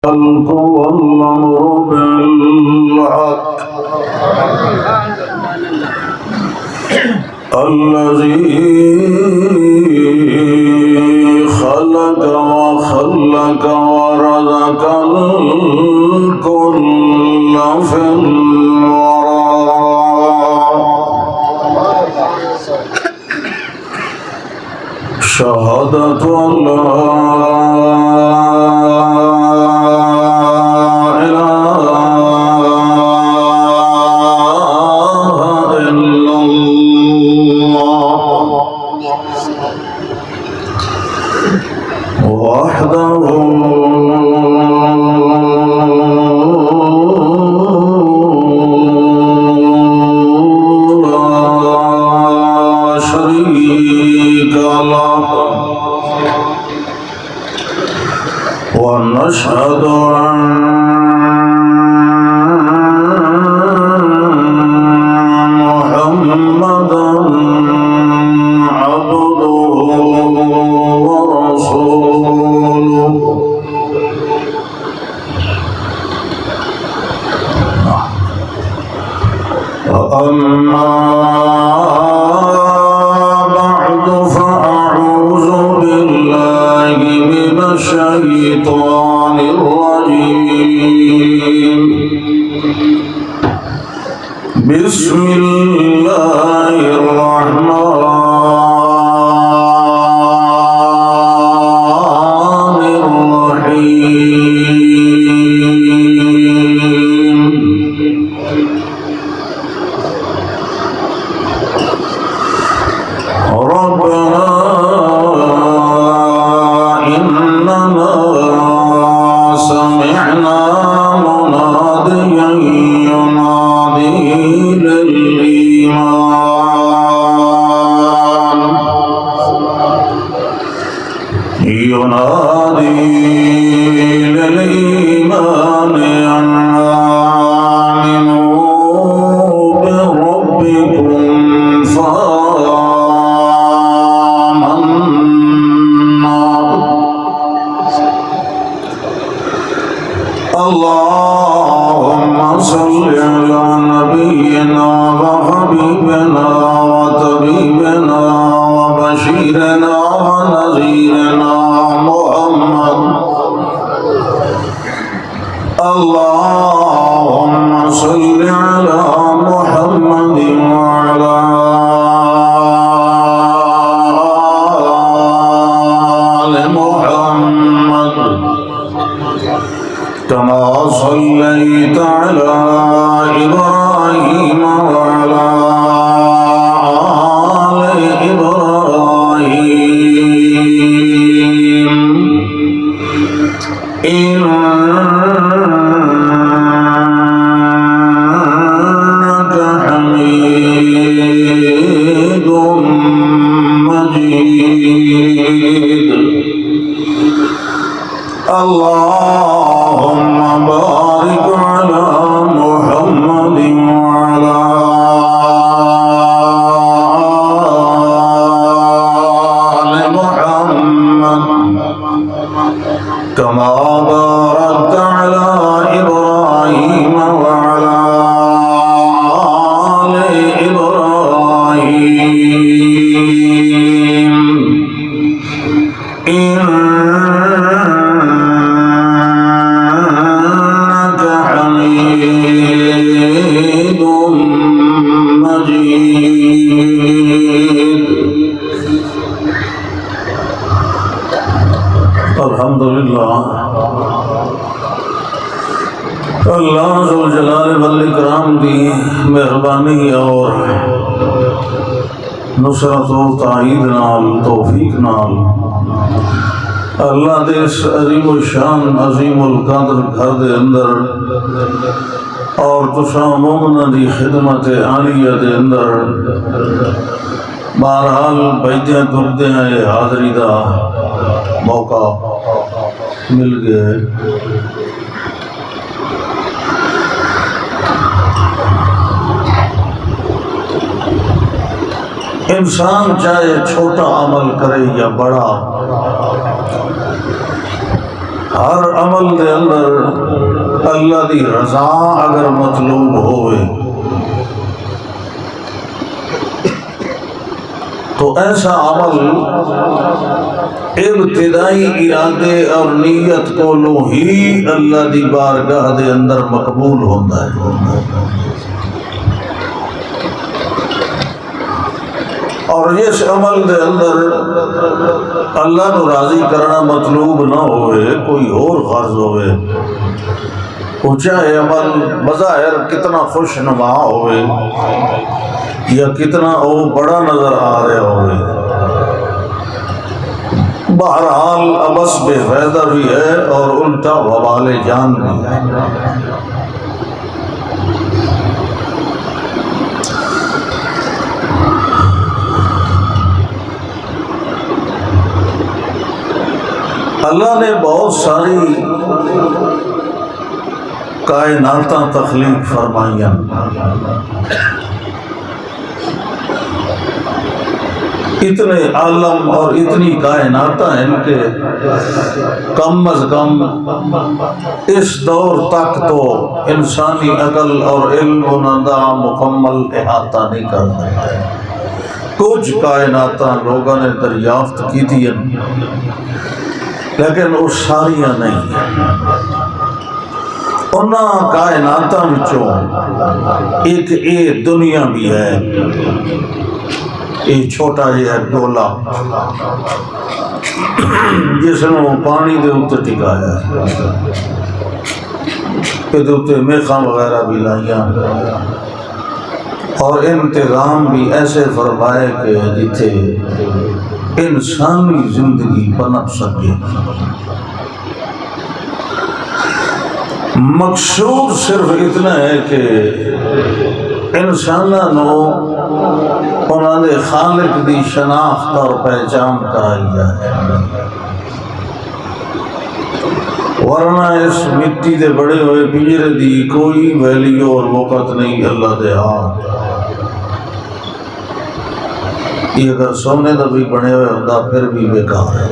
الخلق والأمر بالحق الذي خلق وخلق ورزق الكل في الورى شهادة ونشهد أن محمدًا عبده ورسوله أما بعد فأعوذ بالله من الشيطان الرجيم بسم الله الرحمن الرحيم ربنا إننا سمعنا مناديا ينادي للإيمان أن آمنوا بربكم اللهم صل على نبينا وحبيبنا وطبيبنا وبشيرنا ونذيرنا محمد اللهم صل على محمد وعلى آل محمد كما صليت على إبراهيم وعلى آل إبراهيم إنك حميد مجيد اللهم بارك على محمد وعلى آل محمد كما باركت على إبراهيم وعلى آل إبراهيم إنك حميد مجيد الحمد لله اللہ ذوالجلال والاکرام دی مہربانی اور نصرت و تائید نال توفیق نال اللہ دے اس عظیم الشان عظیم القدر گھر دے اندر اور تساں مومنہ دی خدمت عالیہ دے اندر بہرحال بیٹھے دردے ہیں حاضری دا موقع مل گئے انسان چاہے چھوٹا عمل کرے یا بڑا ہر عمل دے اندر اللہ دی رضا اگر مطلوب ہوئے تو ایسا عمل ابتدائی ارادے اور نیت کو لو ہی اللہ دی بارگاہ دے اندر مقبول ہوتا ہے، اور اس عمل دے اندر اللہ کو راضی کرنا مطلوب نہ ہوئے، کوئی اور غرض ہوئے، وہ چاہے عمل بظاہر کتنا خوش نما ہوئے یا کتنا وہ بڑا نظر آ رہا ہوئے، بہرحال ابس بے فائدہ بھی ہے اور الٹا وبال جان بھی ہے۔ اللہ نے بہت ساری کائناتاں تخلیق فرمائیاں، اتنے عالم اور اتنی کائناتاں ہیں کہ کم از کم اس دور تک تو انسانی عقل اور علم و ندا مکمل احاطہ نہیں کر سکتے۔ کچھ کائناتاں لوگوں نے دریافت کی تھی لیکن وہ ساریاں نہیں ہیں۔ انہاں کائناتاں وچوں ایک یہ دنیا بھی ہے، یہ چھوٹا جہا ڈولا جس نو پانی دے اوتے ٹکایا ہے، یہ اوتے میخاں وغیرہ بھی لائیاں اور انتظام بھی ایسے فرمائے کہ جتھے انسانی زندگی پنپ سکے۔ مقصود صرف اتنا ہے کہ انسانوں انہوں نے خالق دی شناخت اور پہچان کرائی جائے، ورنہ اس مٹی دے بڑے ہوئے پنجرے دی کوئی ویلیو اور وقت نہیں اللہ دے ہاتھ۔ یہ اگر سونے دا بھی بنے ہوئے ہوتا پھر بھی بیکار ہے۔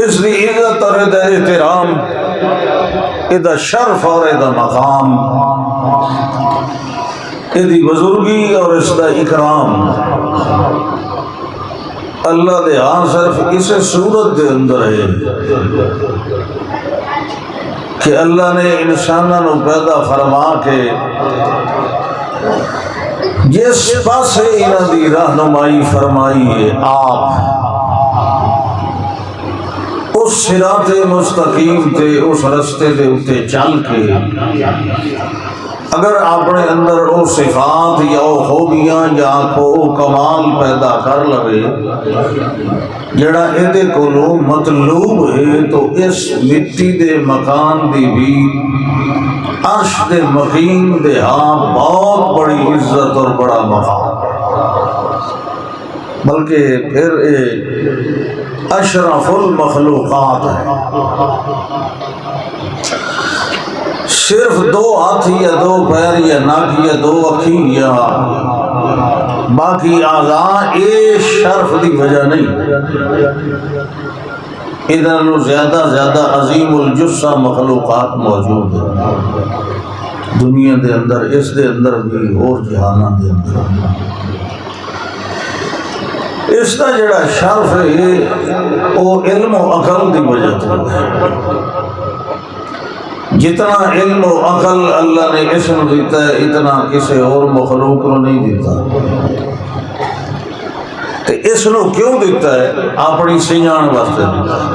اس لیے عزت اور احترام، ادھا شرف اور ادھا مقام، ادھی بزرگی اور اس دا اکرام اللہ دے ہاں صرف اسے صورت دے اندر ہے کہ اللہ نے انسانوں پیدا فرما کے جس پاسے انہاں دی رہنمائی فرمائی ہے، آپ اس صراط مستقیم تے اس رستے دے اتے چل کے اگر اپنے اندر او صفات یا او خوبیاں یا او کمال پیدا کر لوے جڑا ایدے کولو مطلوب ہے، تو اس مٹی دے مکان دی بھی عرش دے مقیم دے ہاں بہت بڑی عزت اور بڑا مقام، بلکہ پھر اشرف المخلوقات ہے۔ صرف دو ہاتھ یا دو پیر یا ناک یا دو اکھی یا باقی اعضاء اے شرف دی وجہ نہیں، ادھر زیادہ عظیم الجثہ مخلوقات موجود ہیں دنیا دے اندر، اس دے اندر بھی اور جہانہ دے اندر۔ اس کا جڑا شرف ہے وہ علم و عقل دی وجہ سے ہے۔ جتنا علم و عقل اللہ نے اس کو دیتا ہے اتنا کسی اور مخلوق کو نہیں دیتا۔ تو اس کو کیوں دیتا ہے؟ اپنی سیان واسطے دیتا ہے۔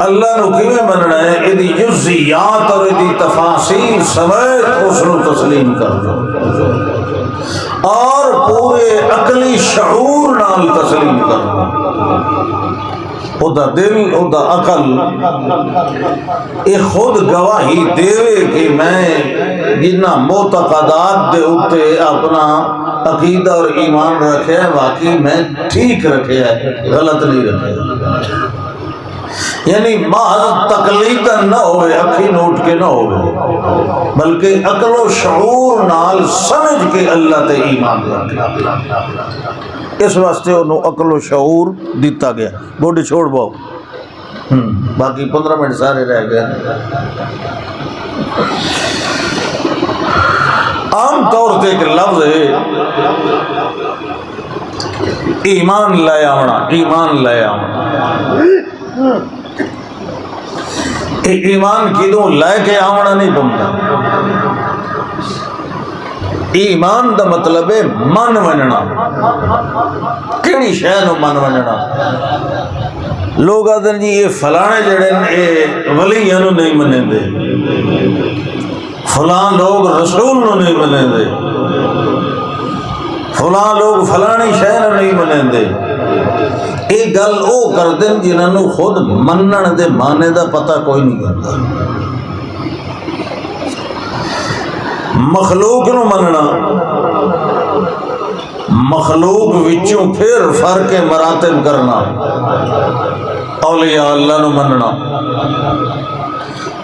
اللہ نے کیوں مننا ہے؟ ادھی جزیات اور ادھی تفاصیل سمیت اس کو تسلیم کر دو اور پورے عقلی شعور نال تسلیم کر دو۔ خدا دل خدا عقل یہ خود گواہی دے کہ میں جنہ معتقدات دے اتے اپنا عقیدہ اور ایمان رکھے ہے واقعی میں ٹھیک رکھے ہے، غلط نہیں رکھے، یعنی محض تقلیدن نہ ہوئے، اکھی نوٹ کے نہ ہوئے، بلکہ عقل و شعور نال سمجھ کے اللہ تے ایمان رکھے۔ اس واسطے انہوں عقل و شعور دیتا گیا. بوڈی چھوڑ باؤ، باقی 15 منٹ سارے رہ گئے. عام طور سے ایک لفظ ہے ایمان لے آونا. ایمان لے آونا، ایمان کدوں لے کے آونا نہیں بنتا. ایمان دا مطلب ہے من وننا. کیڑی شے نو من وننا؟ لوگ آدھے جی یہ فلانے جڑے یہ ولیاں نو نہیں منے دے، فلاں لوگ رسول نو نہیں منے دے، فلاں لوگ فلانی شے نو نہیں منے دے. یہ گل او کر دیں جنہاں نو خود منن دے معنی دا پتہ کوئی نہیں کرتا. مخلوق نو مننا، مخلوق وچوں پھر فرق مراتب کرنا. اولیاء اللہ نو مننا،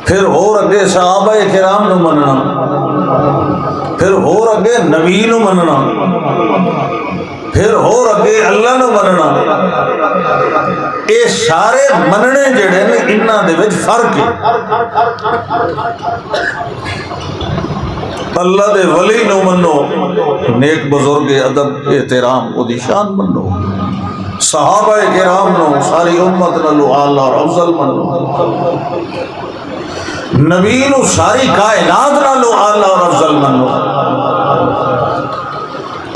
پھر اور اگے صحابہ کرام نو مننا، پھر اور اگے نبی نو مننا، پھر اور اگے اللہ نو مننا. اے سارے مننے جڑے نے انہاں دے وچ فرق ہے. اللہ دے ولی نو منو، نیک بزرگ ادب احترام او دی شان منو. صحابہ کرام نو ساری امت نالو اعلی اور افضل منو. نبی نو ساری کائنات نالو اعلی اور افضل منو.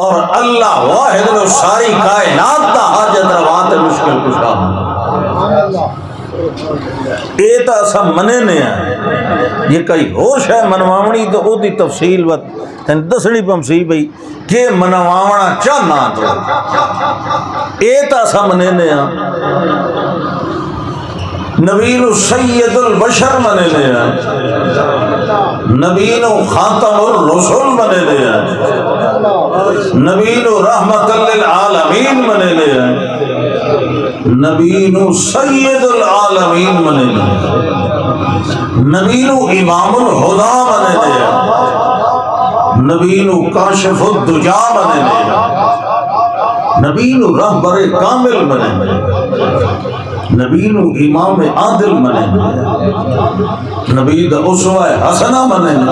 اور اللہ واحد نو ساری کائنات دا حاجت روا تے مشکل کشا منو. اے تا اسا منے نے ہیں. یہ کئی ہوش ہے منواونی تو او دی تفصیل وقت تین دسنی پمسی بھئی کہ منواونا چاہنا تو اے تا اسا منے نے ہیں. نبی نو سید البشر منے نے ہیں، نبی نو خاتم الرسول منے نے ہیں، نبی نو رحمت للعالمین منے نے ہیں، نبی نو سید العالمین منے نے ہیں، نبی نو امام الہدا منے نے ہیں، نبی نو کاشف الدجا منے نے ہیں، نبی نو رہبر کامل منے نے ہیں، نبی نو امام عادل منے نے، نبی دا اسوہ حسنہ منے نے،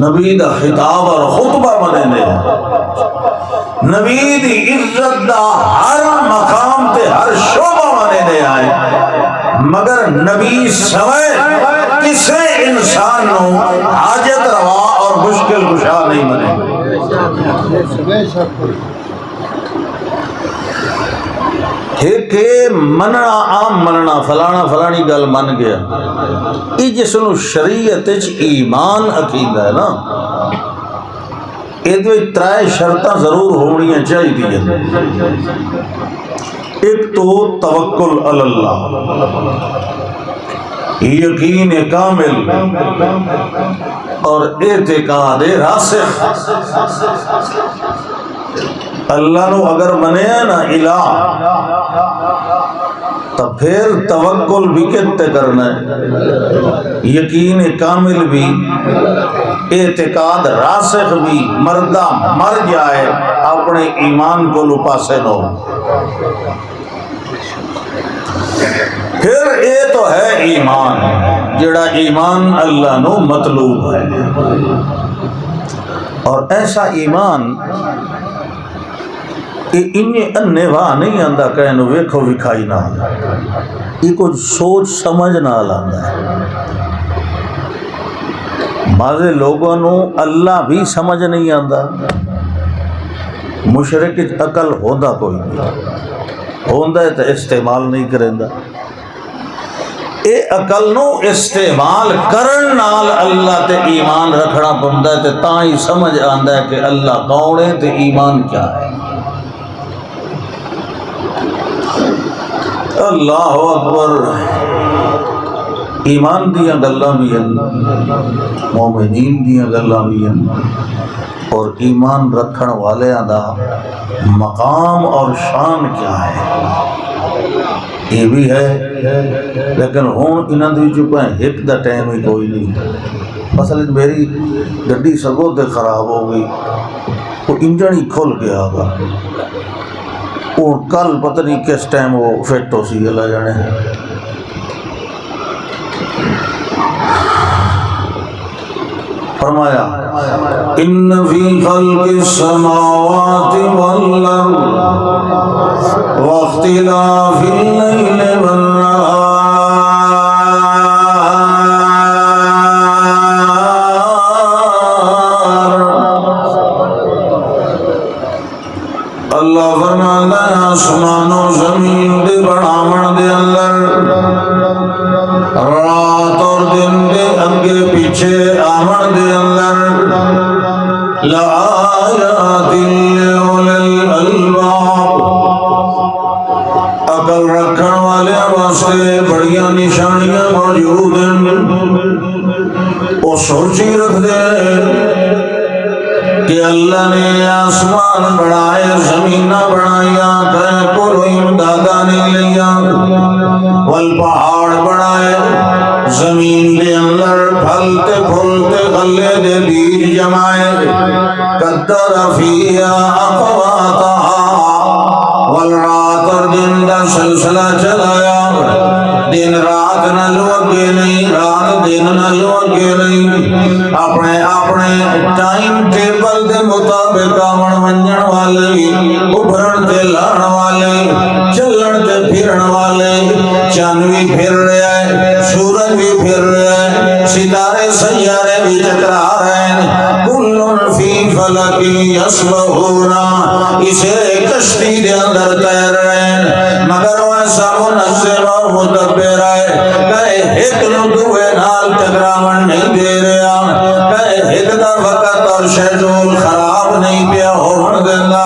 نبی دا خطاب اور خطبہ منے نے، نبی دی عزت دا ہر مقام تے ہر شعبہ منے نے آئے. مگر نبی سوائے کسے انسان نو حاجت روا اور مشکل کشا نہیں منے. کہ مننا عام مننا فلانا فلانی گل من گیا، یہ جس نو شریعت ایمان عقیدہ ہے نا، یہ ترائے شرطاں ضرور ہونیاں چاہیے. ایک تو توکل علی اللہ، یقین کامل اور اعتقاد راسخ. اللہ نو اگر منیا نا الہ تو پھر توکل بھی کتے کرنا ہے، یقین کامل بھی، اعتقاد راسخ بھی. مردہ مر جائے اپنے ایمان کو لپاسے نو. پھر اے تو ہے ایمان، جڑا ایمان اللہ نو مطلوب ہے. اور ایسا ایمان کہ انہیں انہیں واہ نہیں آندہ کہنو ویکھو وکھائی نہ آندہ، یہ کچھ سوچ سمجھ نہ آندہ ہے. بعضے لوگوں نو اللہ بھی سمجھ نہیں آندہ. مشرک عقل ہوندہ کوئی نہیں، ہوندہ ہے تو استعمال نہیں کرندہ. اے عقل نو استعمال کرن نال اللہ تے ایمان رکھنا پڑتا ہے، تے تاں ہی سمجھ آندہ ہے کہ اللہ کون ہے تے ایمان کیا ہے. اللہ اکبر. ایمان دیاں گلاں بھی ہیں، مومنین دیاں گلاں بھی ہیں، اور ایمان رکھن والے دا مقام اور شان کیا ہے یہ بھی ہے. لیکن ہوں انہاں دی چکا ہے ایک دا ٹائم ہی کوئی نہیں. مثلا میری گڈی سگوں تے خراب ہو گئی، وہ انجن ہی کھل گیا گا، اور کل پتہ نہیں کس ٹائم وہ فٹ ہو سی اللہ جانے۔ فرمایا ان فی خلق السماوات والارض واختلاف اللیل والنہار اللہ فرماتا ہے آسمان و زمین دے بڑھاون دے اندر، رات اور دن دے اگے پیچھے آون دے اندر، لآیات لأولی الألباب، عقل رکھن والے واسطے بڑیاں نشانیاں موجود ہیں۔ وہ سوچی رکھ دے کہ اللہ نے آسمان بڑھائے، زمین بڑھائیا، کہیں کوئی امدادہ نہیں لیا، والپہاڑ بڑھائے، زمین دے اندر پھلتے پھولتے غلے دے بیج جمائے، قدر فیہا اقواتہا، والرات اور دن دا سلسلہ چلایا، دن رات نہ لوگے نہیں، رات دن نہ لوگے نہیں، اپنے ٹائم ٹیبل دے مطابق آون ونجن والے، ابھرن تے لان والے، چلن تے پھرن والے، چاند بھی پھر رہا ہے، سورج بھی پھر رہا ہے، ستارے سیارے بھی ٹکرا رہے ہیں، کل فی فلک یسبحون، اسے کشتی دے اندر تیر رہے ہیں، مگر وہ ایسا منظم اور مدبر ہے، کہے ایک نو دوے نال ٹکراون نہیں دے رہا، کہے ایک دا وقت اور شیڈول خراب نہیں پیا ہون دینا،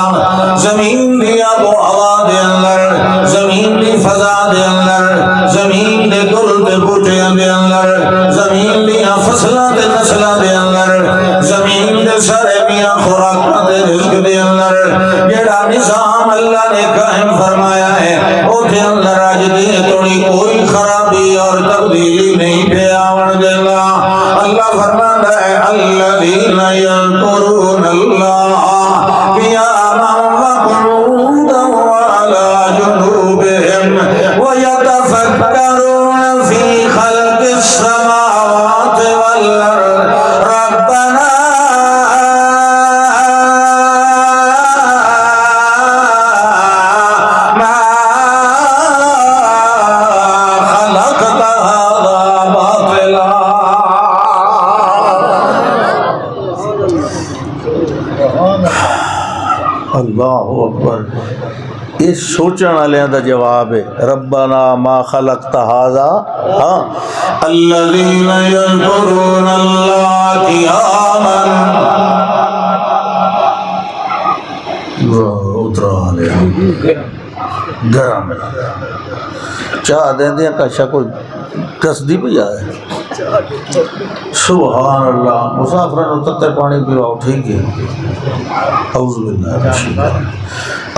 زمین دی آب و ہوا دے اندر، زمین دی فضا دے اندر، زمین دے گل دے بوٹیاں دے اندر، زمین دی فصلاں دے نسلاں دے اندر، زمین دے سارے میاں خوراکاں دے رزق دے اندر، جڑا نظام اللہ نے قائم فرمایا ہے او دے اندر اج دی تھوڑی کوئی خرابی اور تبدیلی نہیں پہ آون دینا۔ اللہ فرماتا ہے الذین یذکرون اللہ قیاما وقعودا وعلی جنوبہم ویتفکرون فی خلق السماوات والارض ربنا اللہ اکبر۔ یہ سوچن والے دا جواب ہے، ربنا ما خلقت ھذا، ہاں الذین یذکرون اللہ قیاما، اترا لے گرم چاہ دیں دیا کاشا کوئی تصدی بھی آئے، سبحان اللہ، مسافران اتتے پانی پیواؤ ٹھیک ہے، اعوذ باللہ من الشیطان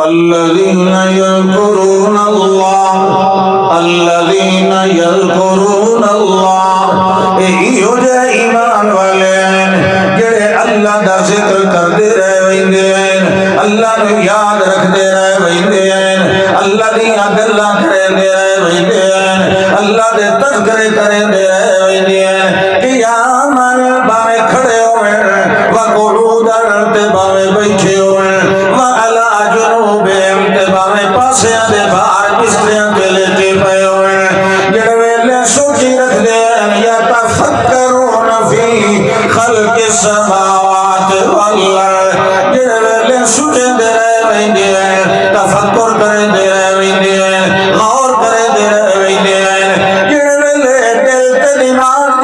الذین یذکرون اللہ، الذین یذکرون اللہ، ایہو جے ایمان والے ہیں جڑے اللہ دا ذکر کردے رہے ویندے ہیں، اللہ نے یاد رکھدے رہے ویندے ہیں، اللہ دیاں گلاں کردے رہے ویندے ہیں، اللہ دے تذکرے کردے رہے ویندے ہیں، قیاماً باویں کھڑے ہوئے وقعوداً تے باویں بیٹھے ہوئے وعلی جنوبہم تے باویں پاسیاں دے باہر بستریاں تے لیٹے پئے ہوئے، جڑے ویلے سوچی رکھدے ہیں یتفکرون فی خلق السماوات والارض، جڑے ویلے سوچدے رہے ویندے ہیں، تفکر کردے رہے ویندے ہیں، غور کردے رہے ویندے ہیں، جڑے ویلے دل تے دماغ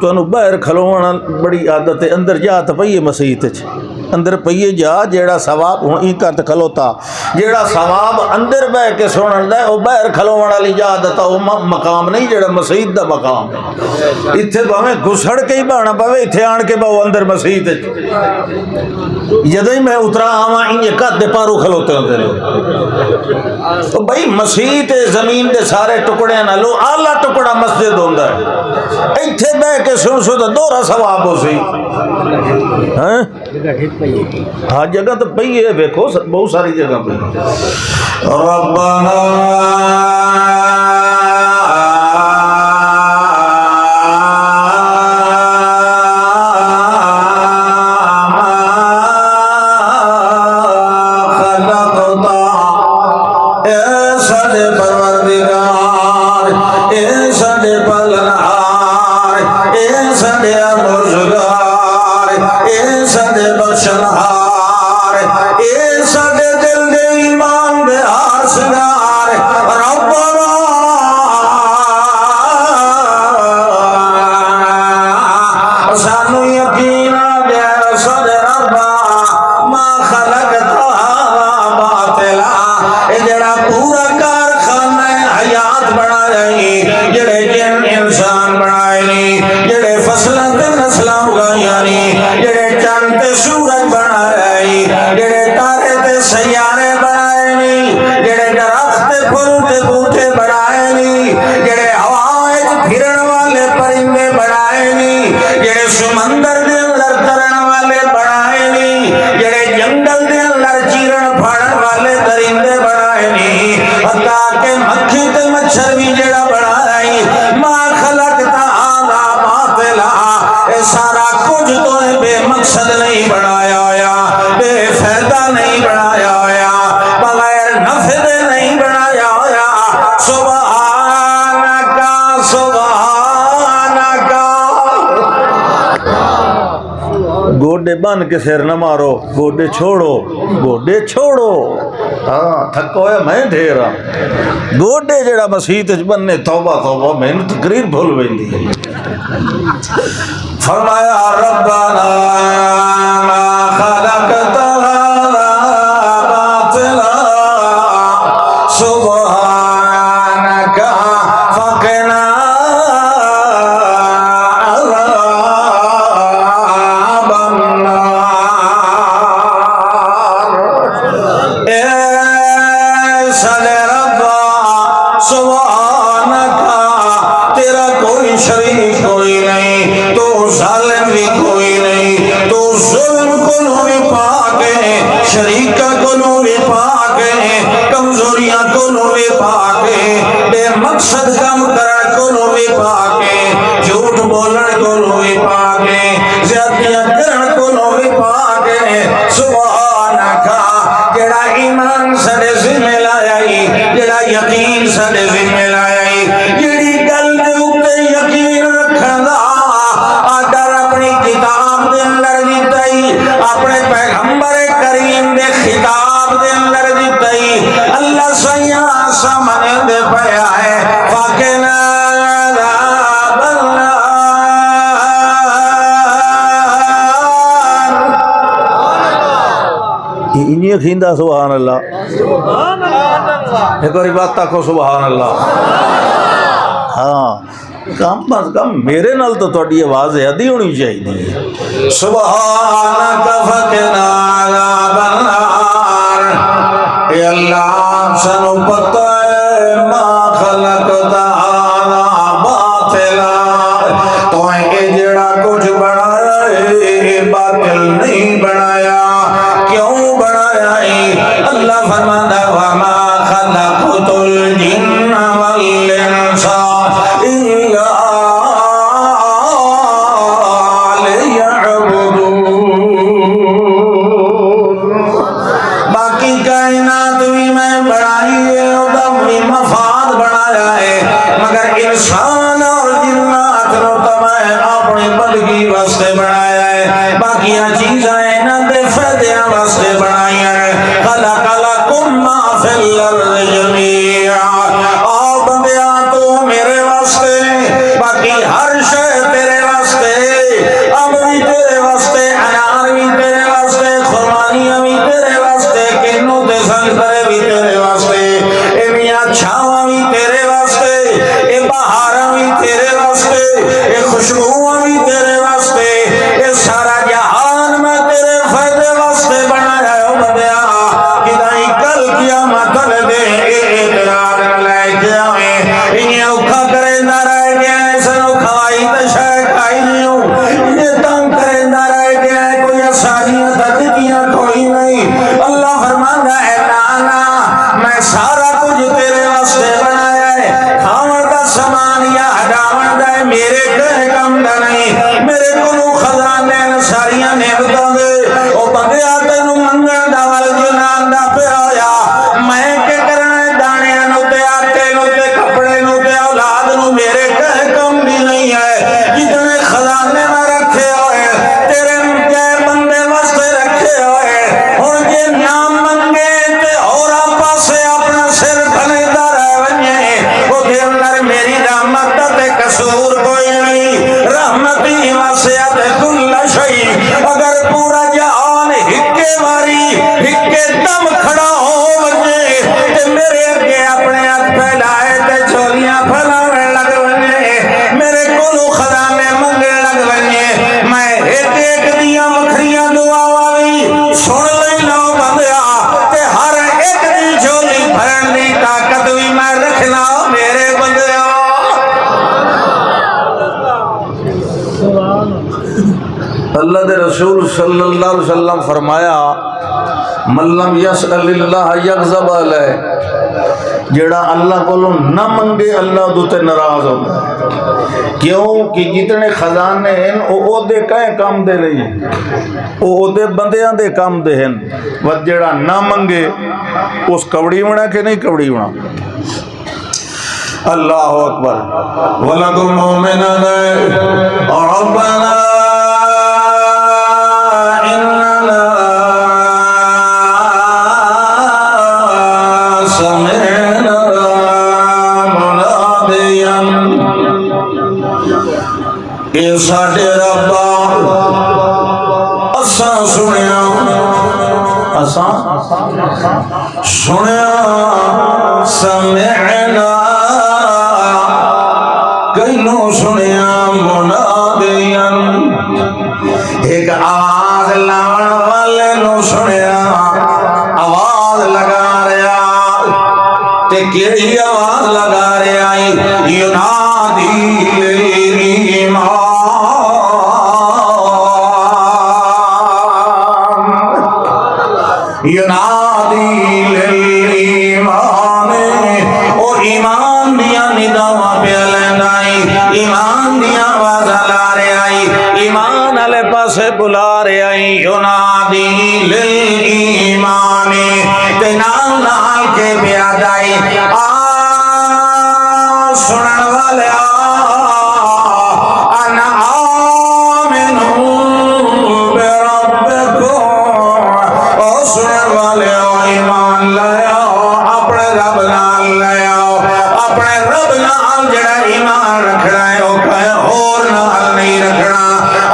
تمہیں باہر کھلونا بڑی عادت ہے، اندر جا تو پئیے مسیت اندر پئیے جا، جیڑا ثواب ہوں ای کر کھلوتا، جیڑا ثواب اندر بہ کے سنن دا وہ باہر کھلوون والی عادت ہے، وہ مقام نہیں جیڑا مسیت دا مقام ہے۔ اتنے بھاویں گھسڑ کے ہی بہنا پوے، اتنے آن کے بہو اندر مسیت جدوں ہی میں اترا آواں انجے کد دے پارو کھلوتے ہوندے نے۔ تو بھائی مسیت زمین دے سارے ٹکڑے نالوں اعلیٰ ٹکڑا مسجد ہوندا ہے، ایتھے بہ کے سن سو تو دوہرا ثواب ہو سی۔ ہاں جگہ تو پئی ہے، دیکھو بہت ساری جگہ پہ۔ ربنا گوڈے بن کے سر نہ مارو، گوڈے چھوڑو، گوڈے چھوڑو۔ ہاں تھکو ہے میں ڈھیرا گوڈے جڑا مسیت بننے، توبہ توبہ میں نے تقریر بھول ویندی ہے۔ فرمایا ربنا ما خلقت هذا باطلا سبحانك فقنا کھیندا سبحان اللہ، ایک بار بات تکو سبحان اللہ۔ ہاں کم از کم میرے نال تو تہاڈی آواز ادھی ہونی چاہیے۔ سبحانک فقنا عذاب النار۔ اے اللہ سانو پتہ ہے ما خلقت هذا باطلا، تو اے جڑا کچھ بنایا ہے باطل نہیں بنایا، کیوں بنایا ہے؟ اللہ فرماتا وما خلقت الجن والانس الا لیعبدون۔ باقی کائنات بھی میں بنائی ہے، بھی مفاد بنایا ہے، مگر انسان اور جنات نو تو میں اپنی بندگی واسطے بنایا ہے، باقی چیزیں انہاں دے فائدے واسطے بنائی ہیں۔ خلق لکم ما فی الارض جمیعا، اور بندیاں تو میرے واسطے، باقی ہر شے تیرے واسطے اللہ دے رسول صلی اللہ علیہ وسلم فرمایا من لم یسأل اللہ یغضب علیہ، جڑا اللہ کو نہ منگے اللہ دو تے ناراض ہوتا ہے۔ کیوں کہ جتنے خزانے ہیں وہ دے کہیں کام دے رہی ہیں، وہ دے بندیاں دے کام دے ہیں، وہ جڑا نہ منگے اس کبڑی بنا کہ نہیں کبڑی بنا۔ اللہ اکبر۔ وَلَكُمْ مُؤْمِنَانَ رَبَّنَا إِنَّنَا سَمِعْنَا مُنَادِيًا، اے ساڈے ربا اساں سنیا سمعنا کینوں سنیا منادیاں، ایک آواز لاؤن والے نو سنیا آواز لگا رہا، تے کیڑی آواز لگا رہا ینادی للایمان، ینادی للایمان، او ایمان دیا نداواں پہ لینائی، ایمان دیا آواز لا رہے آئی، ایمان والے پاسے بلا رہے آئی، ینادی للایمان، تے نال نال کے بیاد آئی سنن والے انا آمنو بربکم، او سنن والے ایمان لے آؤ اپنے رب نال لے آؤ، اپنے رب نال جڑا ایمان رکھنا ہے وہ کہیں اور نال نہیں رکھنا،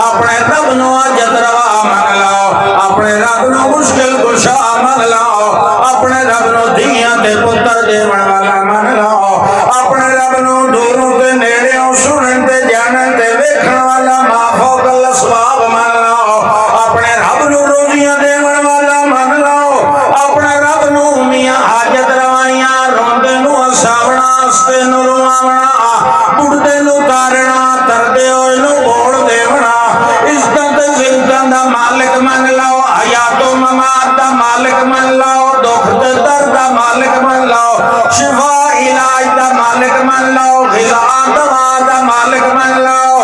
اپنے رب نو عجت روا من لاؤ، اپنے رب نو مشکل کشا من لاؤ، اپنے رب نو دھیاں تے پتر دیون والا من لاؤ، اپنے رب نو دوروں تے نیڑیوں سنن تے جانن تے ویکھن والا ما فوق الاسباب من لاؤ، اپنے رب نو روزیاں دیون والا من لاؤ، اپنے رب نو میاں حاجت روائیاں روندے نو ہساونا ہستے نو رواونا، بڑھدے نو تارنا تردے ہوئے نو بوڑ دیونا، عزت زندہ دا مالک من لاؤ، حیات و ممات دا مالک من لاؤ، دکھ تے درد دا مالک من لاؤ، شفا علاج دا مالک من لاؤ، غذا دوا دا مالک من لاؤ،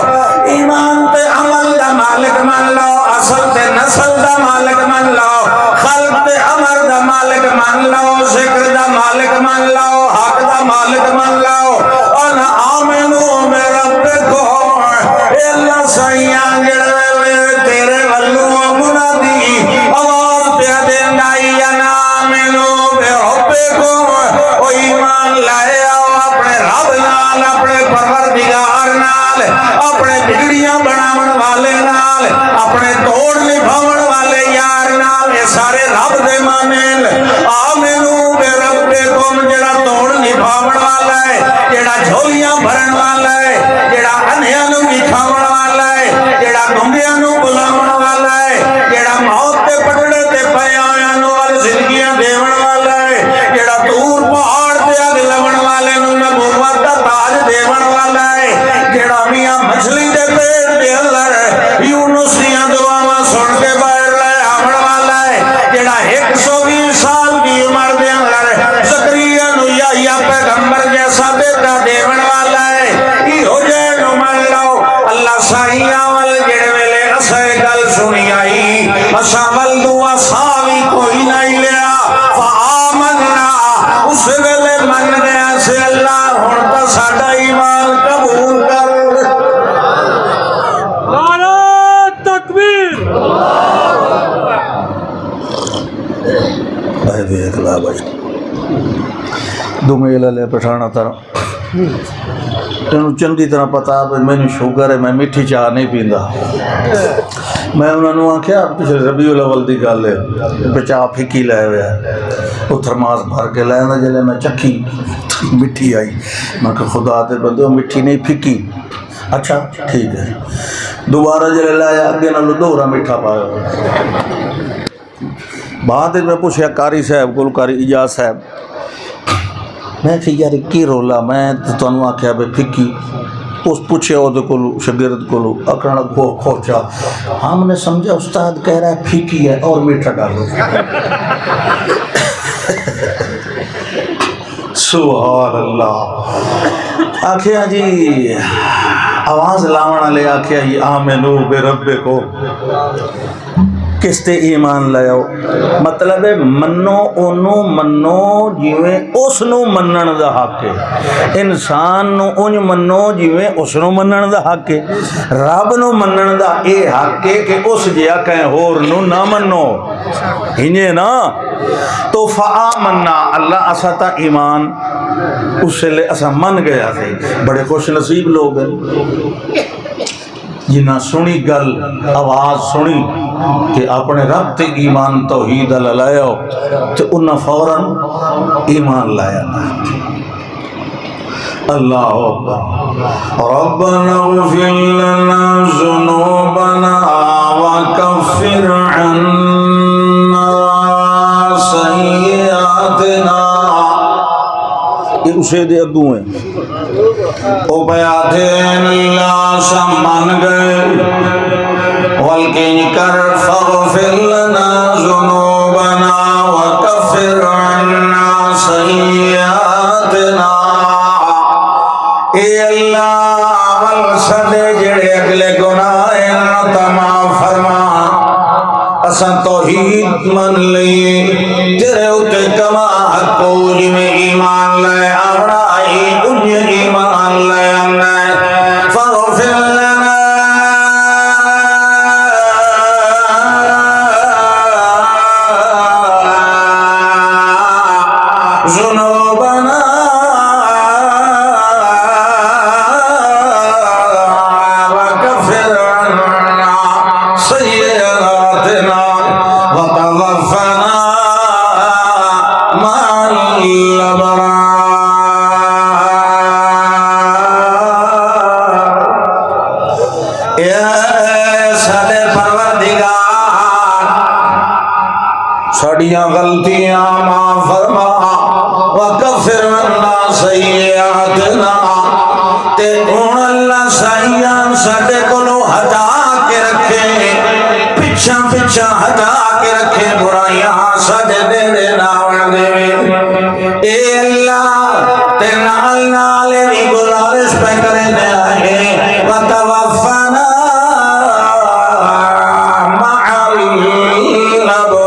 ایمان تے عمل دا مالک من لاؤ، اصل تے نسل دا مالک من لاؤ، خلق تے امر دا مالک من لاؤ، ذکر دا مالک من لاؤ، حق دا مالک من لاؤ، انا آمنو بربکم، اے اللہ سائیاں جڑے تیرے ولوں منادی آواز پہ دینائی، انا آمنو بربکم، او ایمان لائے آؤ اپنے رب نال، اپنے پروردگار نال، اپنے بگڑیاں بناون والے نال، اپنے توڑ نبھاون والے یار نال، یہ سارے رب دے مانن، آمنو بربکم، جڑا توڑ نبھاون والا ہے، جڑا جھولیاں بھرن والا ہے، جڑا انہیاں نو بٹھاون والا ہے، جڑا گنگیاں نو بلاون والا ہے، جڑا موت تے پٹڑے تے پئے ہویاں نو زندگیاں دیون والا ہے، جڑا دور پہاڑ تے اگ لون والے نو نبوت دا تاج دیون والا ہے، جڑا میاں مچھلی دے پیٹ دے اندر یونس دیاں دعاواں سن کے باہر لے آون والا ہے، جڑا 120 سال دی عمر دے اندر زکریا نو یحییٰ پیغمبر جیسا بیٹا دیون والا ہے، ایہو جے نو من لاؤ، اللہ سائیاں ول جڑے ویلے اسے گل سنی آئی، اساں ول دعا ساوی کوئی نہیں لیا، فآمنا، اس ویلے من گیا سے اللہ ہن تا ساڈا ایمان قبول کر۔ نعرہ تکبیر، اے دیکھ لا بھائی دمیل علیہ پٹھانا طرح تینوں چنگی طرح پتا ہے میں نے شوگر ہے، میں میٹھی چاہ نہیں پیندا، میں انہوں نے آکھیا پچھلے ربیع الاول دی گل ہے بچا پھکی لائے ہوئے ہے، وہ تھرماس بھر کے لائے جلے میں چکھی مٹھی آئی، میں کہ خدا تے بندے مٹھی نہیں پھکی، اچھا ٹھیک ہے، دوبارہ جلے لایا اگے نالوں دوہرا میٹھا پایا، بعد میں پوچھیا قاری صاحب کول، قاری اجاز صاحب، میں کہ یار کی رولا، میں تو تانوں آکھیا بے پھکی، اس پوچھے وہ شاگرد کو اکڑ کو کھوچا، ہم نے سمجھا استاد کہہ رہا ہے پھیکی ہے اور میٹھا ڈالو۔ سبحان اللہ۔ آخیا جی آواز لاؤن والے آخیا جی آمنو بے رب کو، کس تے ایمان لائیو؟ مطلب ہے منو اونوں منو جویں اس نو منن دا حق ہے، انسان نو اونج منو جویں اس نو منن دا حق ہے، رب نو منن دا اے حق ہے کہ اس جیا کہیں ہور نو نہ منو، ہنجے نا۔ تو فآمنا اللہ اسا تا ایمان اس سے لے اسا من گیا تھے۔ بڑے خوش نصیب لوگ ہیں جنہ سنی گل آواز سنی کہ اپنے رب تے ایمان توحید لایا تو انہاں فوراً ایمان لایا۔ اللہ اکبر۔ ربنا اغفر لنا ذنوبنا وکفر عنا سیئاتنا، یہ اسے دے اگوں ہیں او بیادین اللہ سمان گئے، والکن کر فاغفر لنا ذنوبنا وکفر عنا سیئاتنا۔ اے اللہ والسدے جڑے اگلے گناہ تا معاف فرما، اساں توحید من لئیے تیرے اتے کما حق کولی میں ایمان لائے آوڑائی انجھے ایمان لائے آمنا فاغفر لنا ذنوبنا وکفر عنا سیئاتنا وتوفنا مع الابرار۔ اے ساڈے پروردگار ساڈیاں غلطیاں معاف فرما، وکفر عنا سیئاتنا، تے ہن اللہ سیئاں ساڈے کولوں ہٹا کے رکھے، پچھا پچھا ہٹا کے رکھے، برائیاں ساڈے دیڑے نہ آون دے۔ اے اللہ تے نال نال بھی گزارش پہ کرے نے آئے، وتوفنا مع الابرار۔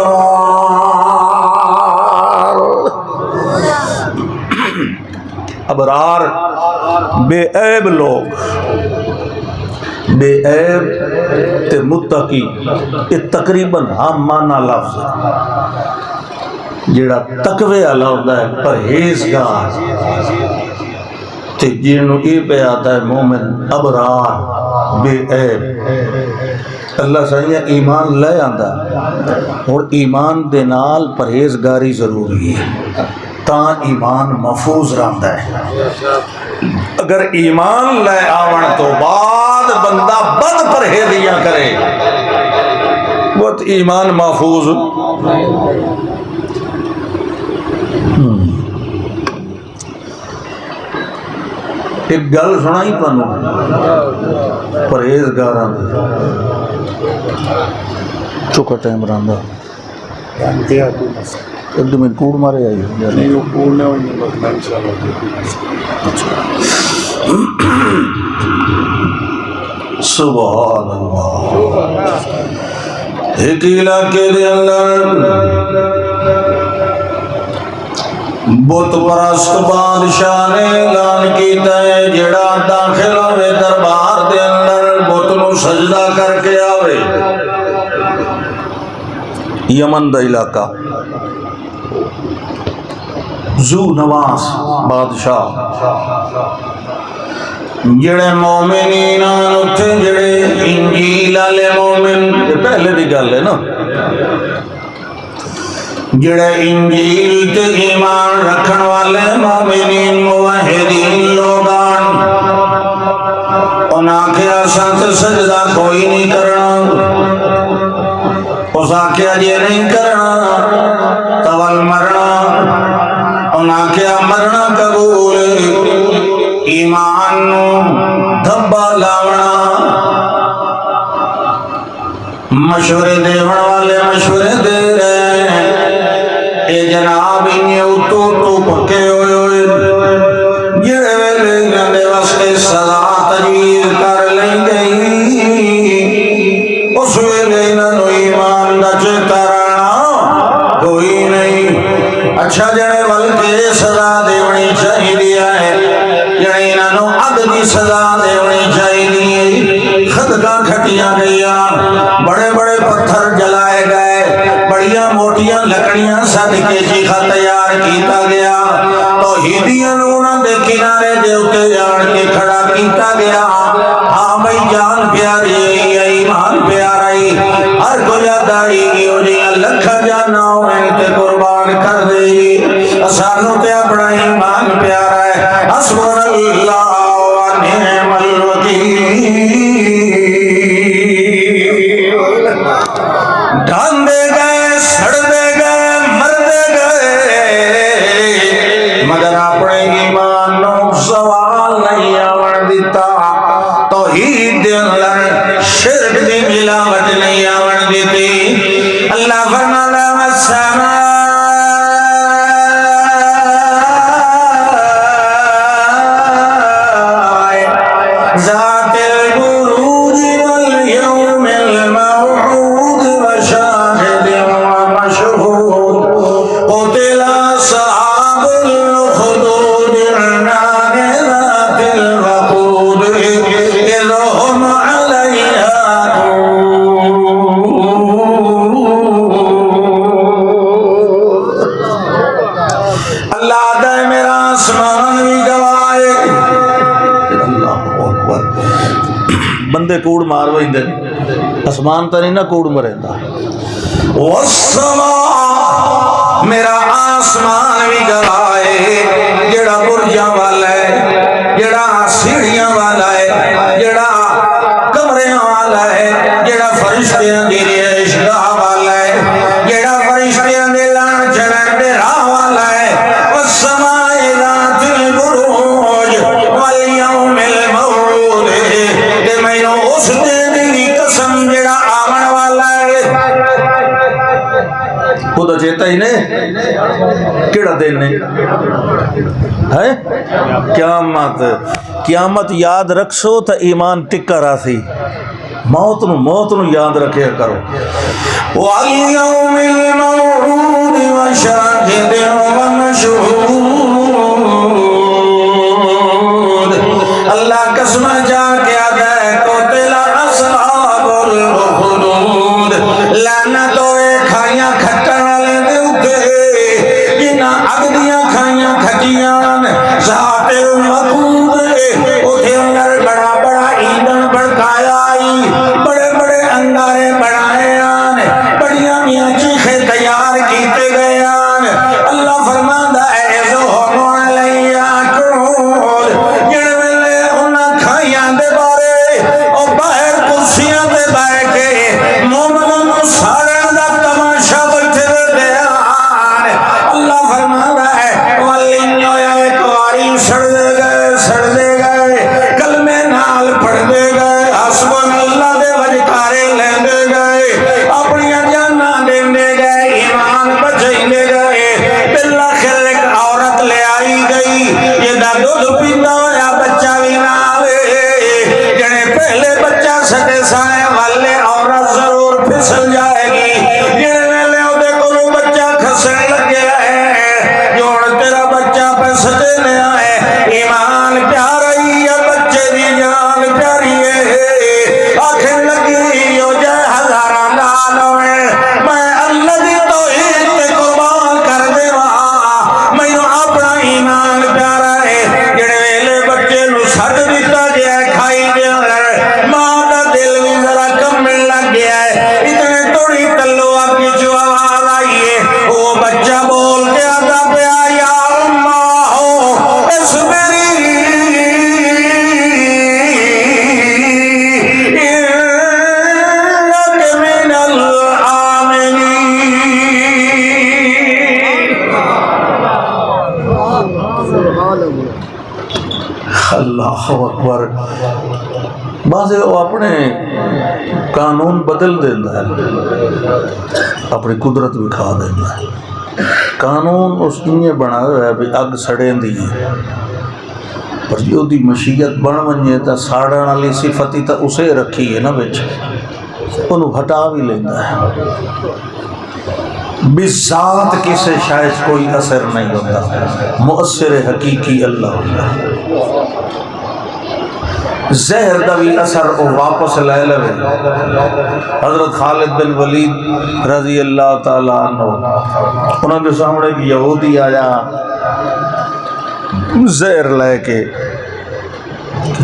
ابرار بے عیب لوگ، بے عیب تے متقی، یہ تقریباً ہم مانا لفظ ہے۔ جیڑا تقوی والا ہوتا ہے پرہیزگار، تے جنوں یہ پہ آتا ہے مومن ابرار بے عیب۔ اللہ سائیں ایمان لے آندا اور ایمان دے نال پرہیزگاری ضروری ہے، تاں ایمان محفوظ رہندا ہے۔ اگر ایمان لے آون تو بعد بندہ بد پرہیزیاں کرے وہ ایمان محفوظ۔ ایک گل سنائی تانوں پرہیزگاراں دی، چوکا ٹائم رہندا ایک دو منٹ کوڑ مارے آئی نہیں وہ کوڑ نے انشاءاللہ۔ سبحان اللہ۔ ایک علاقے دے اندر بت پرست بادشاہ نے اعلان کیتا ہے جڑا داخل ہوئے دربار دے اندر بت نو سجدہ کر کے آوے۔ یمن دا علاقہ، ذو نواس بادشاہ، جڑے مومنین اتھے جڑے انجیل والے مومن، یہ پہلے دی گل ہے نا، جڑے انجیل تے ایمان رکھن والے مومنین موحدین لوگان، انہاں کے ساتھ سجدہ کوئی نہیں کرنا، اس آکھیا یہ نہیں کرنا تول مرنا، انہاں کے مرنا قبول، ایمان ٹبا لاونا مشورے دیون والے مشورے دے رہے ہیں اے جناب انہیں اتو تو پکے ہوئے ہوئے جڑے ویلے انہوں نے واسطے سزا تجویز کر لیں گئی اس ویلے انہوں ایمان دا چیتا رہنا کوئی نہیں اچھا جڑے بلکہ سزا دیونی چاہیے ہے جڑے انہوں عدلی سزا دیونی چاہیے خدقہ کھٹیاں گئیاں بڑے بڑے پتھر جلائے گئے بڑیاں موٹیاں لکڑیاں صدقے چیخا تیار کیتا گیا توحیدیاں انہوں دے کنارے دے اتے جان کے کھڑا کیتا گیا ہاں بھائی جان پیاری ایمان پیاری ہر کو یاد آئی گی انہیں لکھا جانا ہوئے تے قربان کر دے اسانوں تے اپنا ایمان پیارا ہے حسبنا اللہ و نعم الوکیل ڈھان دے گئے سڑ دے گئے مر دے گئے مگر اپنے ایمان نو سوال نہیں آون دیتا توحید دے اندر شرک دی ملاوٹ نہیں آون دیتی اللہ فرماتا والسماء ذات البروج واليوم الموعود وشاهد ومشهود قتل أصحاب الأخدود النار ذات الوقود إذ هم عليها اللہ دے میرا آسمان بھی گوائے اللہ اکبر بندے کوڑ مار ویندے آسمان تا نہیں نہ کوڑ مریندا والسماء میرا آسمان بھی گوائے جڑا برجاں والا ہے جڑا سیڑھیاں والا ہے جڑا کمریاں والا ہے جڑا فرشتیاں دی رہائشگاہ والا ہے جڑا فرشتیاں دے لان چڑھن دے راہ والا ہے والسماء ذات البروج والیوم الموعود تے مینوں اس دن دی قسم جڑا آون والا ہے خود چیتا ہی نے کیڑا دن نے ہے قیامت قیامت یاد رکھو تو ایمان ٹکا راسی موت نو یاد رکھیا کرو والیوم الموعود وشاہد ومشہود اللہ قسم جا کے آدھا ہے قتل اصحاب الخدود لعنت ہوئے کھائیاں کھٹن والے دے اتے جنہاں اگدیاں کھائیاں کھٹیاں ذات الوقود اتے اندر بڑا بڑا ایندھن بڑکایا آئی بڑے بڑے انگارے بڑھائے آن بڑیاں میاں چیخے تیار کیتے گئے آن اللہ فرماندا ہے ذوہم علیہ قعود جڑے ویلے انہاں کھائیاں دے بارے اور باہر کرسیاں دے بیٹھ کے مومنوں نوں ساڑن دا تماشا بیٹھے دے آن اللہ فرماندا ہے والینو ایک واری سڑ دے گئے کلمے نال پڑھ دے گئے حسبن اللہ دے وجکارے لے دے گئے اپنی جاناں دے گئے ایمان بچائی دے گئے بالآخر ایک عورت لے آئی گئی یہ دا دودھ پیندا ہویا بچہ بھی نہ آوے جڑے پہلے بچہ سٹے سائے والے عورت ضرور پھسل جائے گی جڑے ویلے اودے کولوں بچہ کھسن لگیا ہے جو تیرا بچہ پہ سٹے لے آئے ایمان پیارا ہی ہے بچے دی جان پیاری ہے آنکھیں لگی ہو جائے ہزاراں نال ہوئے میں اللہ دی توحید تے قربان کر دے مینوں اپنا ایمان پیارا ہے جڑے ویلے بچے نوں سٹ دتا گیا ہے کھائی دے ماں دا دل بھی ذرا کمن لگ گیا ہے اتنے توڑی تلو اب کی جو آواز آئی ہے وہ بچہ بول کے آتا پیا یا اماں ہو اس میری من العاملین اللہ اکبر بعض وہ اپنے قانون بدل دینا ہے، اپنی قدرت بھی کھا دینا ہے۔ قانون اس نے بنا ہوا ہے بھی اگ سڑیں دی ہے، پر جو دی مشیت بن ونجے تا ساڑن والی صفت ہی تا اسے رکھی ہے نا بچ، انہوں ہٹا بھی لینا ہے۔ بذات کسے شاید کوئی اثر نہیں ہوتا، مؤثر حقیقی اللہ ہوتا ہے۔ زہر دا بھی اثر او واپس لے لے۔ حضرت خالد بن ولید رضی اللہ تعالیٰ عنہ انہوں نے سامنے ایک یہودی آیا زہر لے کے،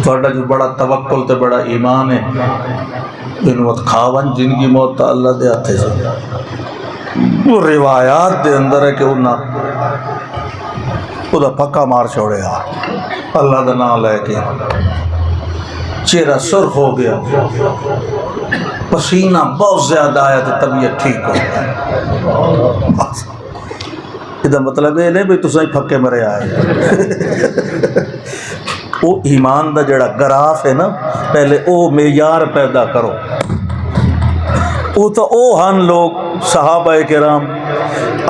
تھوڑا جو بڑا توکل تے بڑا ایمان ہے ان وقت کھاون جن کی موت تا اللہ دے ہاتھے سے۔ وہ روایات دے اندر ہے کہ انہاں دا پکا مار چھوڑے گا اللہ دا نام لے کے، چہرہ سرخ ہو گیا، پسینہ بہت زیادہ آیا تو طبیعت ٹھیک ہو گیا۔ یہ مطلب یہ نہیں بھی تسیں پھکے مرے آئے۔ وہ ایمان دا جڑا گراف ہے نا، پہلے او معیار پیدا کرو۔ وہ تو او ہن لوگ صحابہ کرام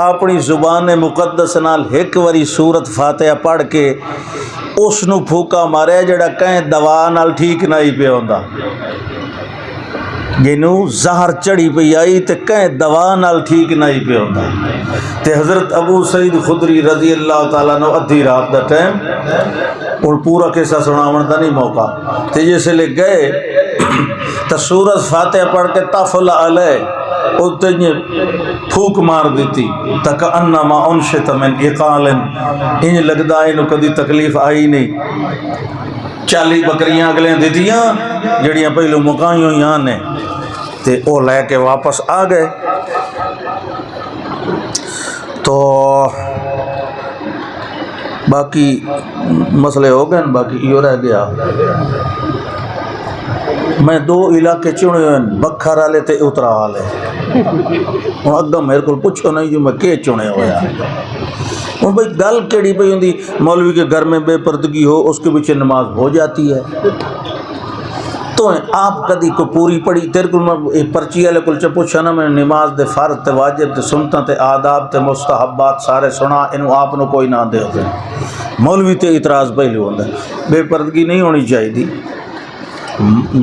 اپنی زبان مقدس نال ایک واری سورت فاتحہ پڑھ کے اس نو پھوکا مارے جڑا کہیں دوا نال ٹھیک نہیں پہ ہوندا، جنوں زہر چڑھی پئی آئی تے کہیں دوا نال ٹھیک نہیں پہ ہوندا۔ تے حضرت ابو سعید خدری رضی اللہ تعالیٰ عنہ ادھی رات دا ٹائم، اور پورا قصہ سناون دا نہیں موقع، تے جیسے لے گئے تو سورت فاتحہ پڑھ کے تفل علیہ اتنے پھوک مار دیتی تک انما انشت من اقال، انج لگدا انہوں کدی تکلیف آئی نہیں۔ 40 بکریاں اگلے دیتیاں جڑیاں پہلو مکائیوں یہاں نے، تے او لے کے واپس آ گئے۔ تو باقی مسئلے ہو گئے، باقی یہ رہ گیا۔ میں 2 علاقے چنے ہوئے، بکھر والے تے اترا والے۔ ہوں اگا میرے کو پوچھو نہیں جو میں کہ چنے ہوا۔ ہوں بھائی گل کیڑی پئی ہوندی، مولوی کے گھر میں بے پردگی ہو اس کے پیچھے نماز ہو جاتی ہے، تو آپ کدی کو پوری پڑھی؟ تیرے کو میں پرچی والے کو پوچھا نا، میں نماز دے فرض تے واجب تے سنتاں تے آداب تے مستحبات سارے سنا، انہوں آپ نو کوئی نہ دے ہوتے۔ مولوی تے اعتراض پہلو ہوندا بے پردگی نہیں ہونی چاہیے۔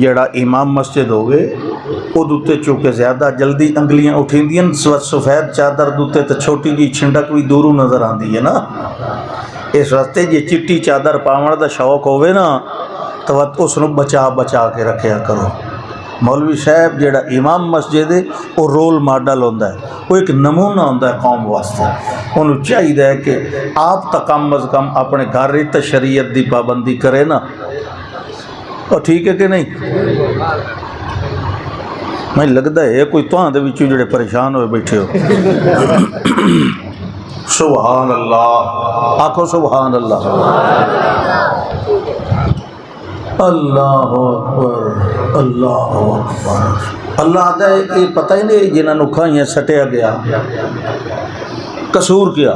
جڑا امام مسجد ہوگے وہ دوتے چونکہ زیادہ جلدی انگلیاں اٹھیندیاں، سفید چادر دوتے تو چھوٹی جی چھنڈک بھی دوروں نظر آندی ہے نا، اس واسطے جی چٹی چادر پاون دا شوق ہوئے نا تو اس نو بچا بچا کے رکھیا کرو۔ مولوی صاحب جڑا امام مسجد ہے وہ رول ماڈل ہوندہ ہے، وہ ایک نمونہ ہوندہ ہے قوم واسطے۔ انہوں چاہیے کہ آپ تا کم از کم اپنے گھر تے شریعت دی پابندی کرے نا، اور ٹھیک ہے کہ نہیں؟ میں لگتا ہے کوئی تہاں دے وچوں جڑے پریشان ہوئے بیٹھے ہو۔ سبحان اللہ، آکھو سبحان اللہ۔ اللہ اکبر، اللہ اکبر۔ اللہ دا یہ پتہ ہی نہیں جنہاں نو کھائیاں سٹیا گیا، قصور کیا؟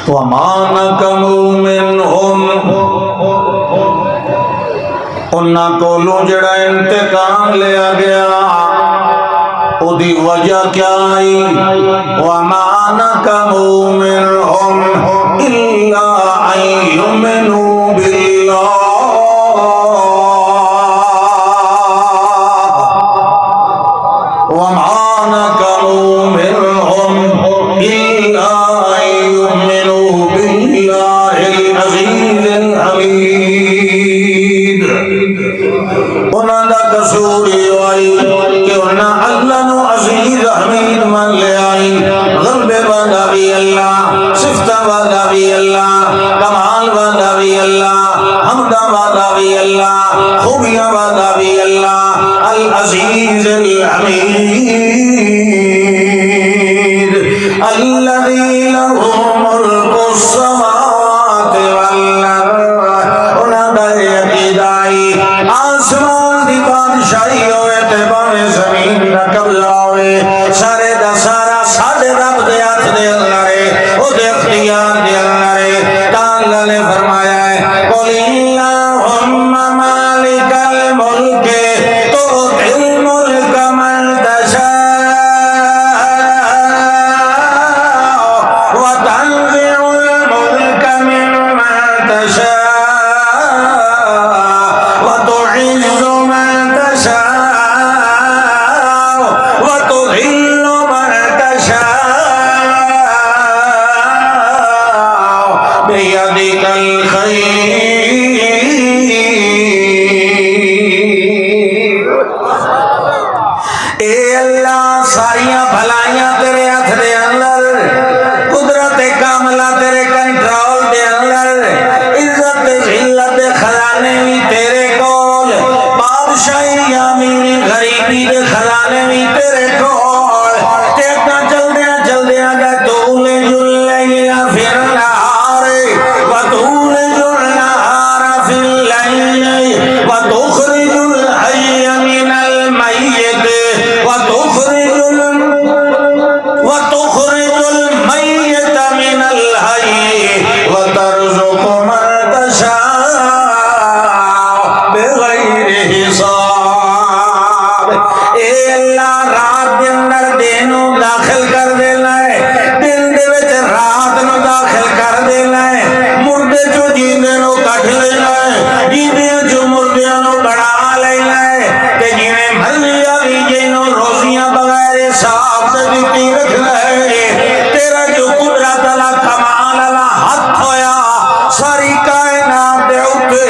وَمَا نَقَمُوا مِنْهُمْ، انہاں کولوں جڑا انتقام لیا گیا او دی وجہ کیا آئی؟ وَمَا نَقَمُوا مِنْهُمْ إِلَّا أَن يُؤْمِنُوا بِاللَّهِ وَمَا نَقَمُوا مِنْهُمْ إِلَّا أَن يُؤْمِنُوا بِاللَّهِ الْعَزِيزِ الْحَمِيدِ۔ انہاں دا قصور یہ آئی کہ انہاں اللہ نو عزیز حمید من لے آئی، غلبے والا بھی اللہ، صفتہ والا بھی اللہ، کمال والا بھی اللہ۔ اے اللہ ساریاں بھلائیاں تیرے ہاتھ دے اندر، قدرت کاملہ تیرے کنٹرول دے اندر، عزت ذلت خزانے بھی تیرے کول، بادشاہی امیر غریبی دے خزانے بھی تیرے کول، تے اپنا چل دیا گا تولج اللیل فی النہار وتولج النہار فی اللیل وتخرج الحی من المیت وتخرج المیت من الحی وترزق من تشاء بغیر حساب۔ اے اللہ رات دے اندر دینوں داخل کر دینا ہے، دن دے وچ رات نو داخل کر دینا ہے، مردے چو جیندے نو کٹ لینا ہے، جیندیاں چو مردیاں نو بڑھا لینا ہے، تے جویں مرضی آوی جینوں روزیاں بغیر حساب تے دتی رکھنا ہے۔ تیرا جو قدرت والا کمال والا ہاتھ ہویا ساری کائنات دے اوتے،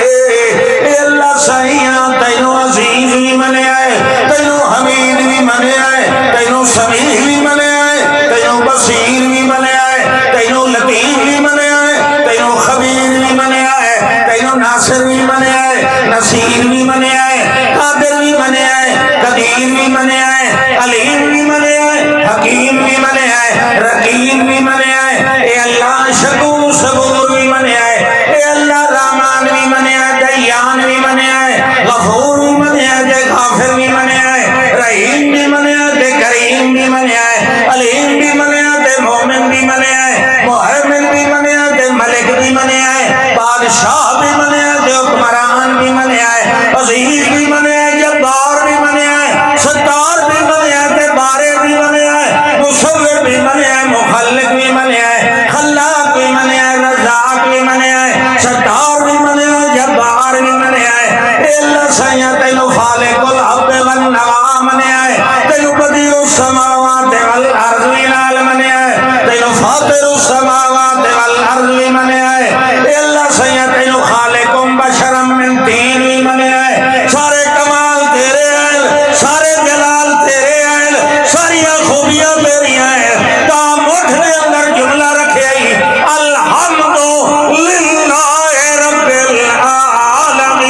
اے اللہ سائیاں تینوں عزیز بھی منیا ہے، تینوں حمید بھی منیا ہے، تینوں سمیع بھی منیا ہے، تینوں بصیر بھی منیا ہے، تینوں لطیف بھی منیا ہے، تینوں خبیر بھی منیا ہے، تینوں ناصر بھی منیا ہے، نصیر بھی منیا ہے، قادر بھی منیا ہے، قدیر بھی منیا ہے، علیم بھی منیا ہے، حکیم بھی منیا ہے، رقیب بھی منیا ہے، اے اللہ شکور صبور بھی منیا ہے، اے اللہ رحمان بھی منیا ہے، دیان بھی منیا ہے، غفور بھی منیا ہے، غافر بھی منیا ہے، رحیم بھی منیا ہے، کریم بھی منیا ہے، علیم بھی منیا ہے، مومن بھی منیا ہے، محمد بھی منیا ہے، ملک بھی منیا ہے، بادشاہ بھی منیا ہے، حکمران بھی منیا ہے، عزیز بھی منیا ہے، جبار بھی منیا ہے، ستار بھی منیا ہے، بارے بھی منیا ہے، مصور بھی منیا ہے، مخلق بھی منیا ہے، خلاق بھی منیا ہے، رزاق بھی منیا ہے، ستار بھی منیا ہے، جبار بھی منیا ہے۔ اے اللہ سائیاں تینوں خالق الحب والنوا منیا ہے، تینوں بدیع السماوات والارض بھی نال منیا ہے، تینوں فاطر السماوات والارض بھی منیا ہے، اے اللہ سائیاں تینوں خالق بشرا من طین بھی منیا ہے۔ سارے کمال تیرے ہیں، سارے جلال تیرے ہیں، ساری خوبیاں تیری ہیں، تا مٹھ دے اندر جملہ رکھے ہی الحمد للہ رب العالمین۔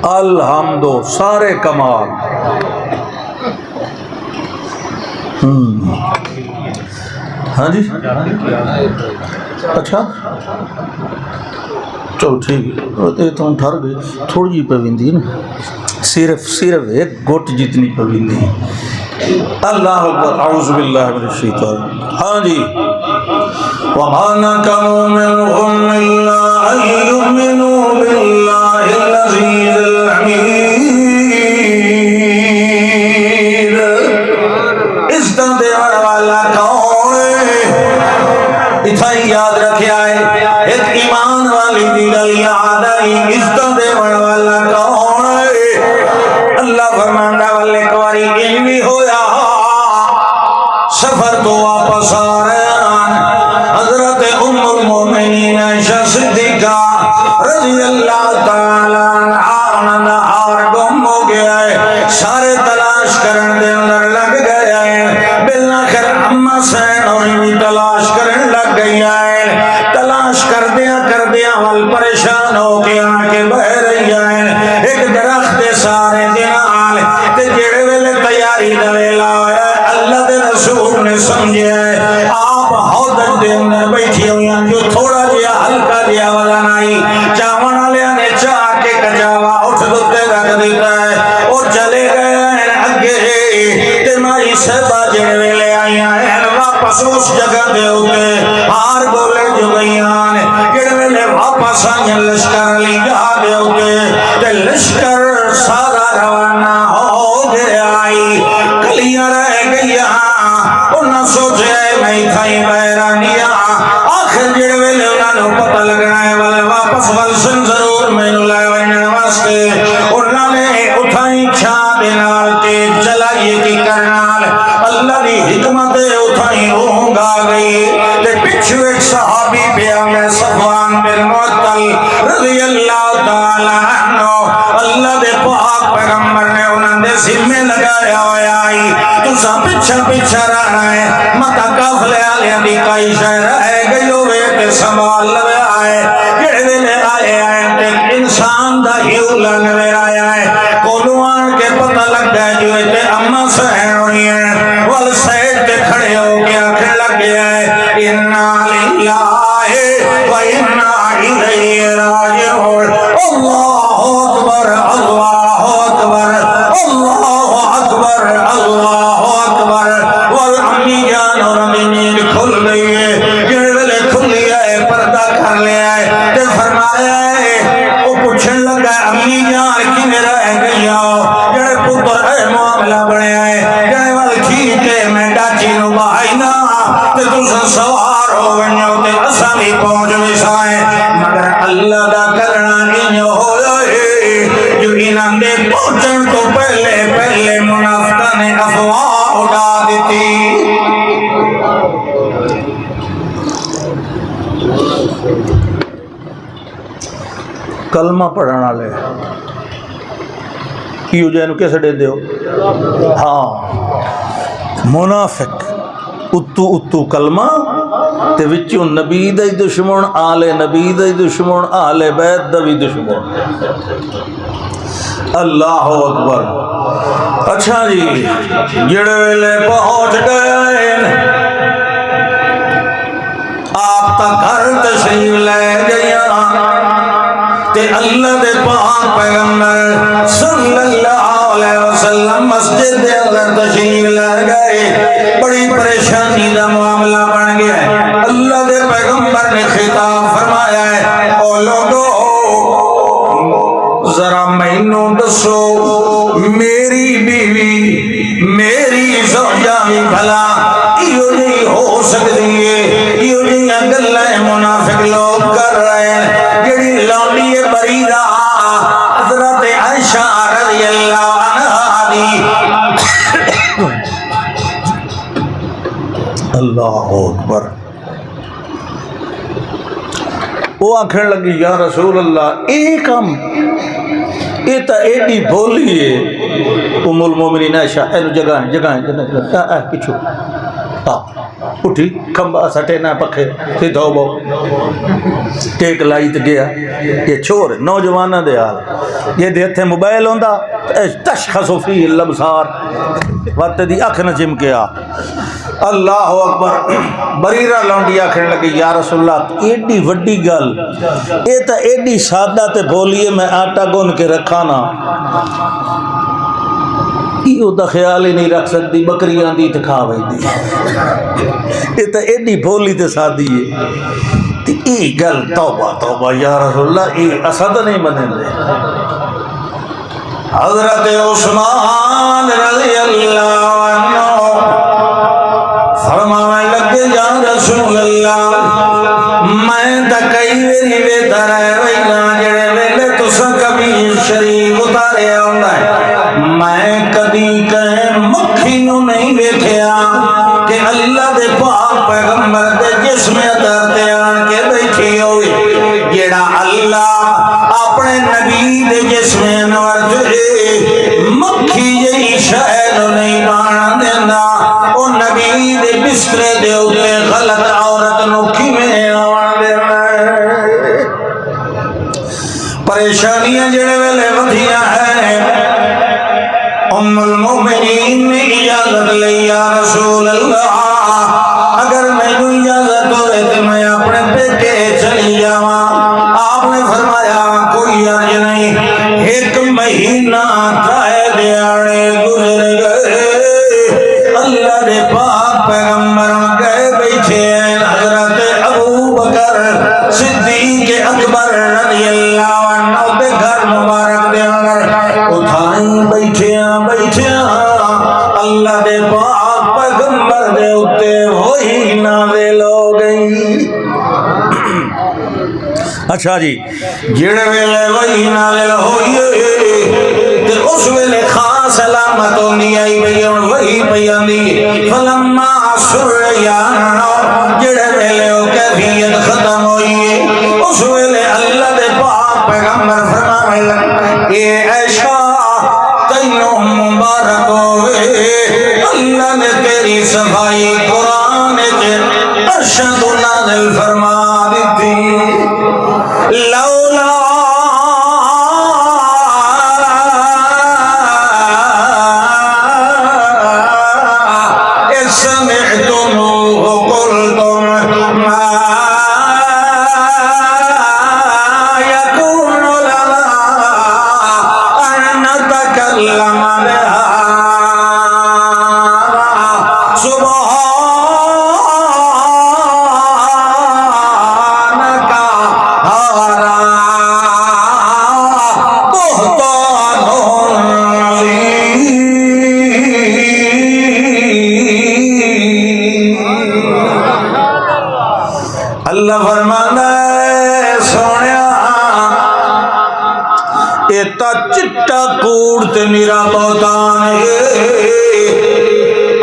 الحمد سارے کمال۔ ہاں جی اچھا چلو ٹھیک ہے، یہ تو ٹھر گئی تھوڑی جی پوندی نا، صرف ایک گٹ جتنی پوندی۔ اللہ اکبر، اعوذ باللہ من الشیطان۔ ہاں جی، وما نقموا منهم الا ان يؤمنوا بالله العزيز الحميد۔ اس دا دیوان والا کون ہے؟ اتھائی یاد رکھیا ہے، ایک ایمان والی دی گل یاد آئی، اس دا دیوان والا کون ہے؟ اللہ فرماندا والے کواری ان بھی ہویا سفر تو واپس آ رہے ہیں، حضرت ام المومنین عائشہ صدیقہ رضی اللہ تعالیٰ عنہا نہار گم ہو گیا ہے، سارے تلاش کرن دے اندر لگ گئے ہیں، بالآخر اما سین اور بھی تلاش کرن لگ گئی ہیں، تلاش کردیا وال پریشان ہو کے آنکھیں بہ رہی ہیں، ایک درخت دے سارے دنال تے جڑے ویلے تیاری دا ویلا ہویا اللہ دے رسول نے سمجھے آپ حوض دے اندر بیٹھی ہوئی ہیں، جو تھوڑا جیا ہلکا جیا والا نہیں، چاون والے نے چاہ کے کجاوا اٹھ دتے رکھ دیتا ہے، اور چلے گئے ہیں اگے تے مائی صحبہ جڑے ویلے آئی ہیں واپس اس جگہ دے ہوتے ہار بولے جو گئیان جڑے ویلے واپس آئیں لشکر لی جا دے ہوتے تے لشکر سارا روانہ ہو گیا آئی، کلیاں رہ گیا انہاں سوچے میں تھائی بیرانیا، آخر جڑے ویلے انہاں نے پتہ لگنا ہے والے واپس والسن ضرور میں لائے وینے واسطے، انہاں نے اٹھائی چھاں دینال تیز چلائیے کی کرنال، اللہ دی حکمت اٹھائی روح گا گئی، تے پچھو ایک صحابی پہ آگے صفوان بن معطل معطل رضی اللہ تعالی عنہ اللہ دے پاک پیغمبر نے انہوں نے ذمہ لگایا ہوا آئی تو سب پیچھا رہنا ہے متا قافلے والے دی کئی شے رہ گئی ہوے تے سنبھال لے آئے جڑے ویلے آئے تے انسان دا ہیو لن وے آیا ہے کولوں آن کے پتہ لگ گیا جو تے اما سہن ہوئی ہے ول سائڈ تے کھڑے ہو کے آکھنے لگ گیا ہے انا للہ و انا الیہ راجعون اللہ اکبر اللہ اکبر اللہ اکبر اللہ اکبر والامی جان اور امی کھل گئی ہے جڑے ویلے کھلی ہے پردہ کر لیا ہے تے فرمایا ہے او پوچھن لگا امی جان کیویں رہ گئی ہو جڑے پتر اے معاملہ بنیا ہے جڑے ول ٹھیک ہے میں ڈاچی نو بہائینا تے تساں سوار ہو ونجو تے اساں بھی پہنچ وسائیں مگر اللہ دا کرنا انج ہویا ہے جو انہاں دے پہنچن تو پہلے منافقاں نے افواہ اڑا دیتی کلمہ پڑھن والے کیوں جے نو کیسے دے دیو ہاں منافق اتو کلمہ تے وچوں نبی دا دشمن آل نبی دا دشمن آل بیت دا بھی دشمن اللہ اکبر اچھا جی جڑے ویلے پہنچ گئے آپ تک گھر تشریف لے گیا تے اللہ دے پاک پیغمبر صلی اللہ علیہ وسلم مسجد دے اندر تشریف لے گئے بڑی پریشانی دا معاملہ بن گیا ہے اللہ دے پیغمبر نے خطاب فرمایا ہے او لوگو ذرا مینوں دسو میری بیوی میری زوجہ بھی بھلا ایو نہیں ہو سکتی ہے ایو نہیں گلاں منافق لوگ کر رہے ہیں جڑی لونڈی بریرہ حضرت عائشہ رضی اللہ عنہا دی اللہ اکبر وہ آنکھیں لگی یا رسول اللہ ایک کم یہ تا ایڈی بولی ہے ام المومنین عائشہ اینو جگہ پچھو اٹھی کھمبا سٹے نہ پکھے تھی دھوبو ٹیک لائی تے گیا یہ چھوڑ نوجوانہ دے حال یہ دیتے موبائل ہوندا تشخص فی الابصار وقت دی اکھ نہ چمکیا اللہ اکبر بریرہ لونڈی آکھنے لگی یا رسول اللہ ایڈی وڈی گل یہ تا ایڈی سادہ تے بولیے میں آٹا گون کے رکھا نا یہ دا خیال ہی نہیں رکھ سکتی بکریاں دی تے کھا وئی دی یہ تا ایڈی بولی تے سادی ہے تے ای گل توبہ یا رسول اللہ ای اسد نہیں بنے دے حضرت عثمان رضی اللہ عنہ فرمانے لگے یا رسول اللہ میں تا کئی ویری ویدر ہے وینا جڑے ویلے تسا کبھی شریف اتارے آندا ہے میں کدی کہیں مکھی نو نہیں ویکھیا کہ اللہ دے پاک پیغمبر دے جسم اتر تے آن کے بیٹھی ہوئی جڑا اللہ اپنے نبی دے جسم انور جو مکھی جئی شے نو نہیں بان دیندا او نبی دے بسترے دے اوتے غلط عورت نو کیویں آون دیندا پریشانیاں جڑے ویلے ودھیاں ہیں ام المومنین نے اجازت لئی یا رسول اللہ اگر میں کو اجازت ہوئے تو میں اپنے بیٹے چلی جاواں آپ نے فرمایا کوئی عرض نہیں ایک مہینہ ترائے دیاڑے گزر گئے اللہ دے پاک پیغمبر گئے بیٹھے ہیں حضرت ابو بکر صدیق اکبر رضی اللہ عنہ دے گھر مبارک دے اندر اٹھائیں بیٹھے اللہ دے پاک پیغمبر دے اتے وہی نازل ہو گئی اچھا جی جڑے ویلے وہی نازل ہوئی تے اس ویلے خاص علامت ہوندی آئی بھئی وہی پئی آندی فلما سریان جڑے ویلے او کیفیت ختم ہوئی اس ویلے اللہ پیغمبر فرمائے اے عائشہ تینوں مبارک ہوئے اللہ نے تیری صفائی قرآن کے ارشد نازل فرما دیتی لولا سمعتموه قلتم ما يكون لنا أن نتكلم بها سبحانك هذا بهتان اللہ فرمانا ہے سونیا ایتا چٹا کوڑ تے میرا بہتان ہے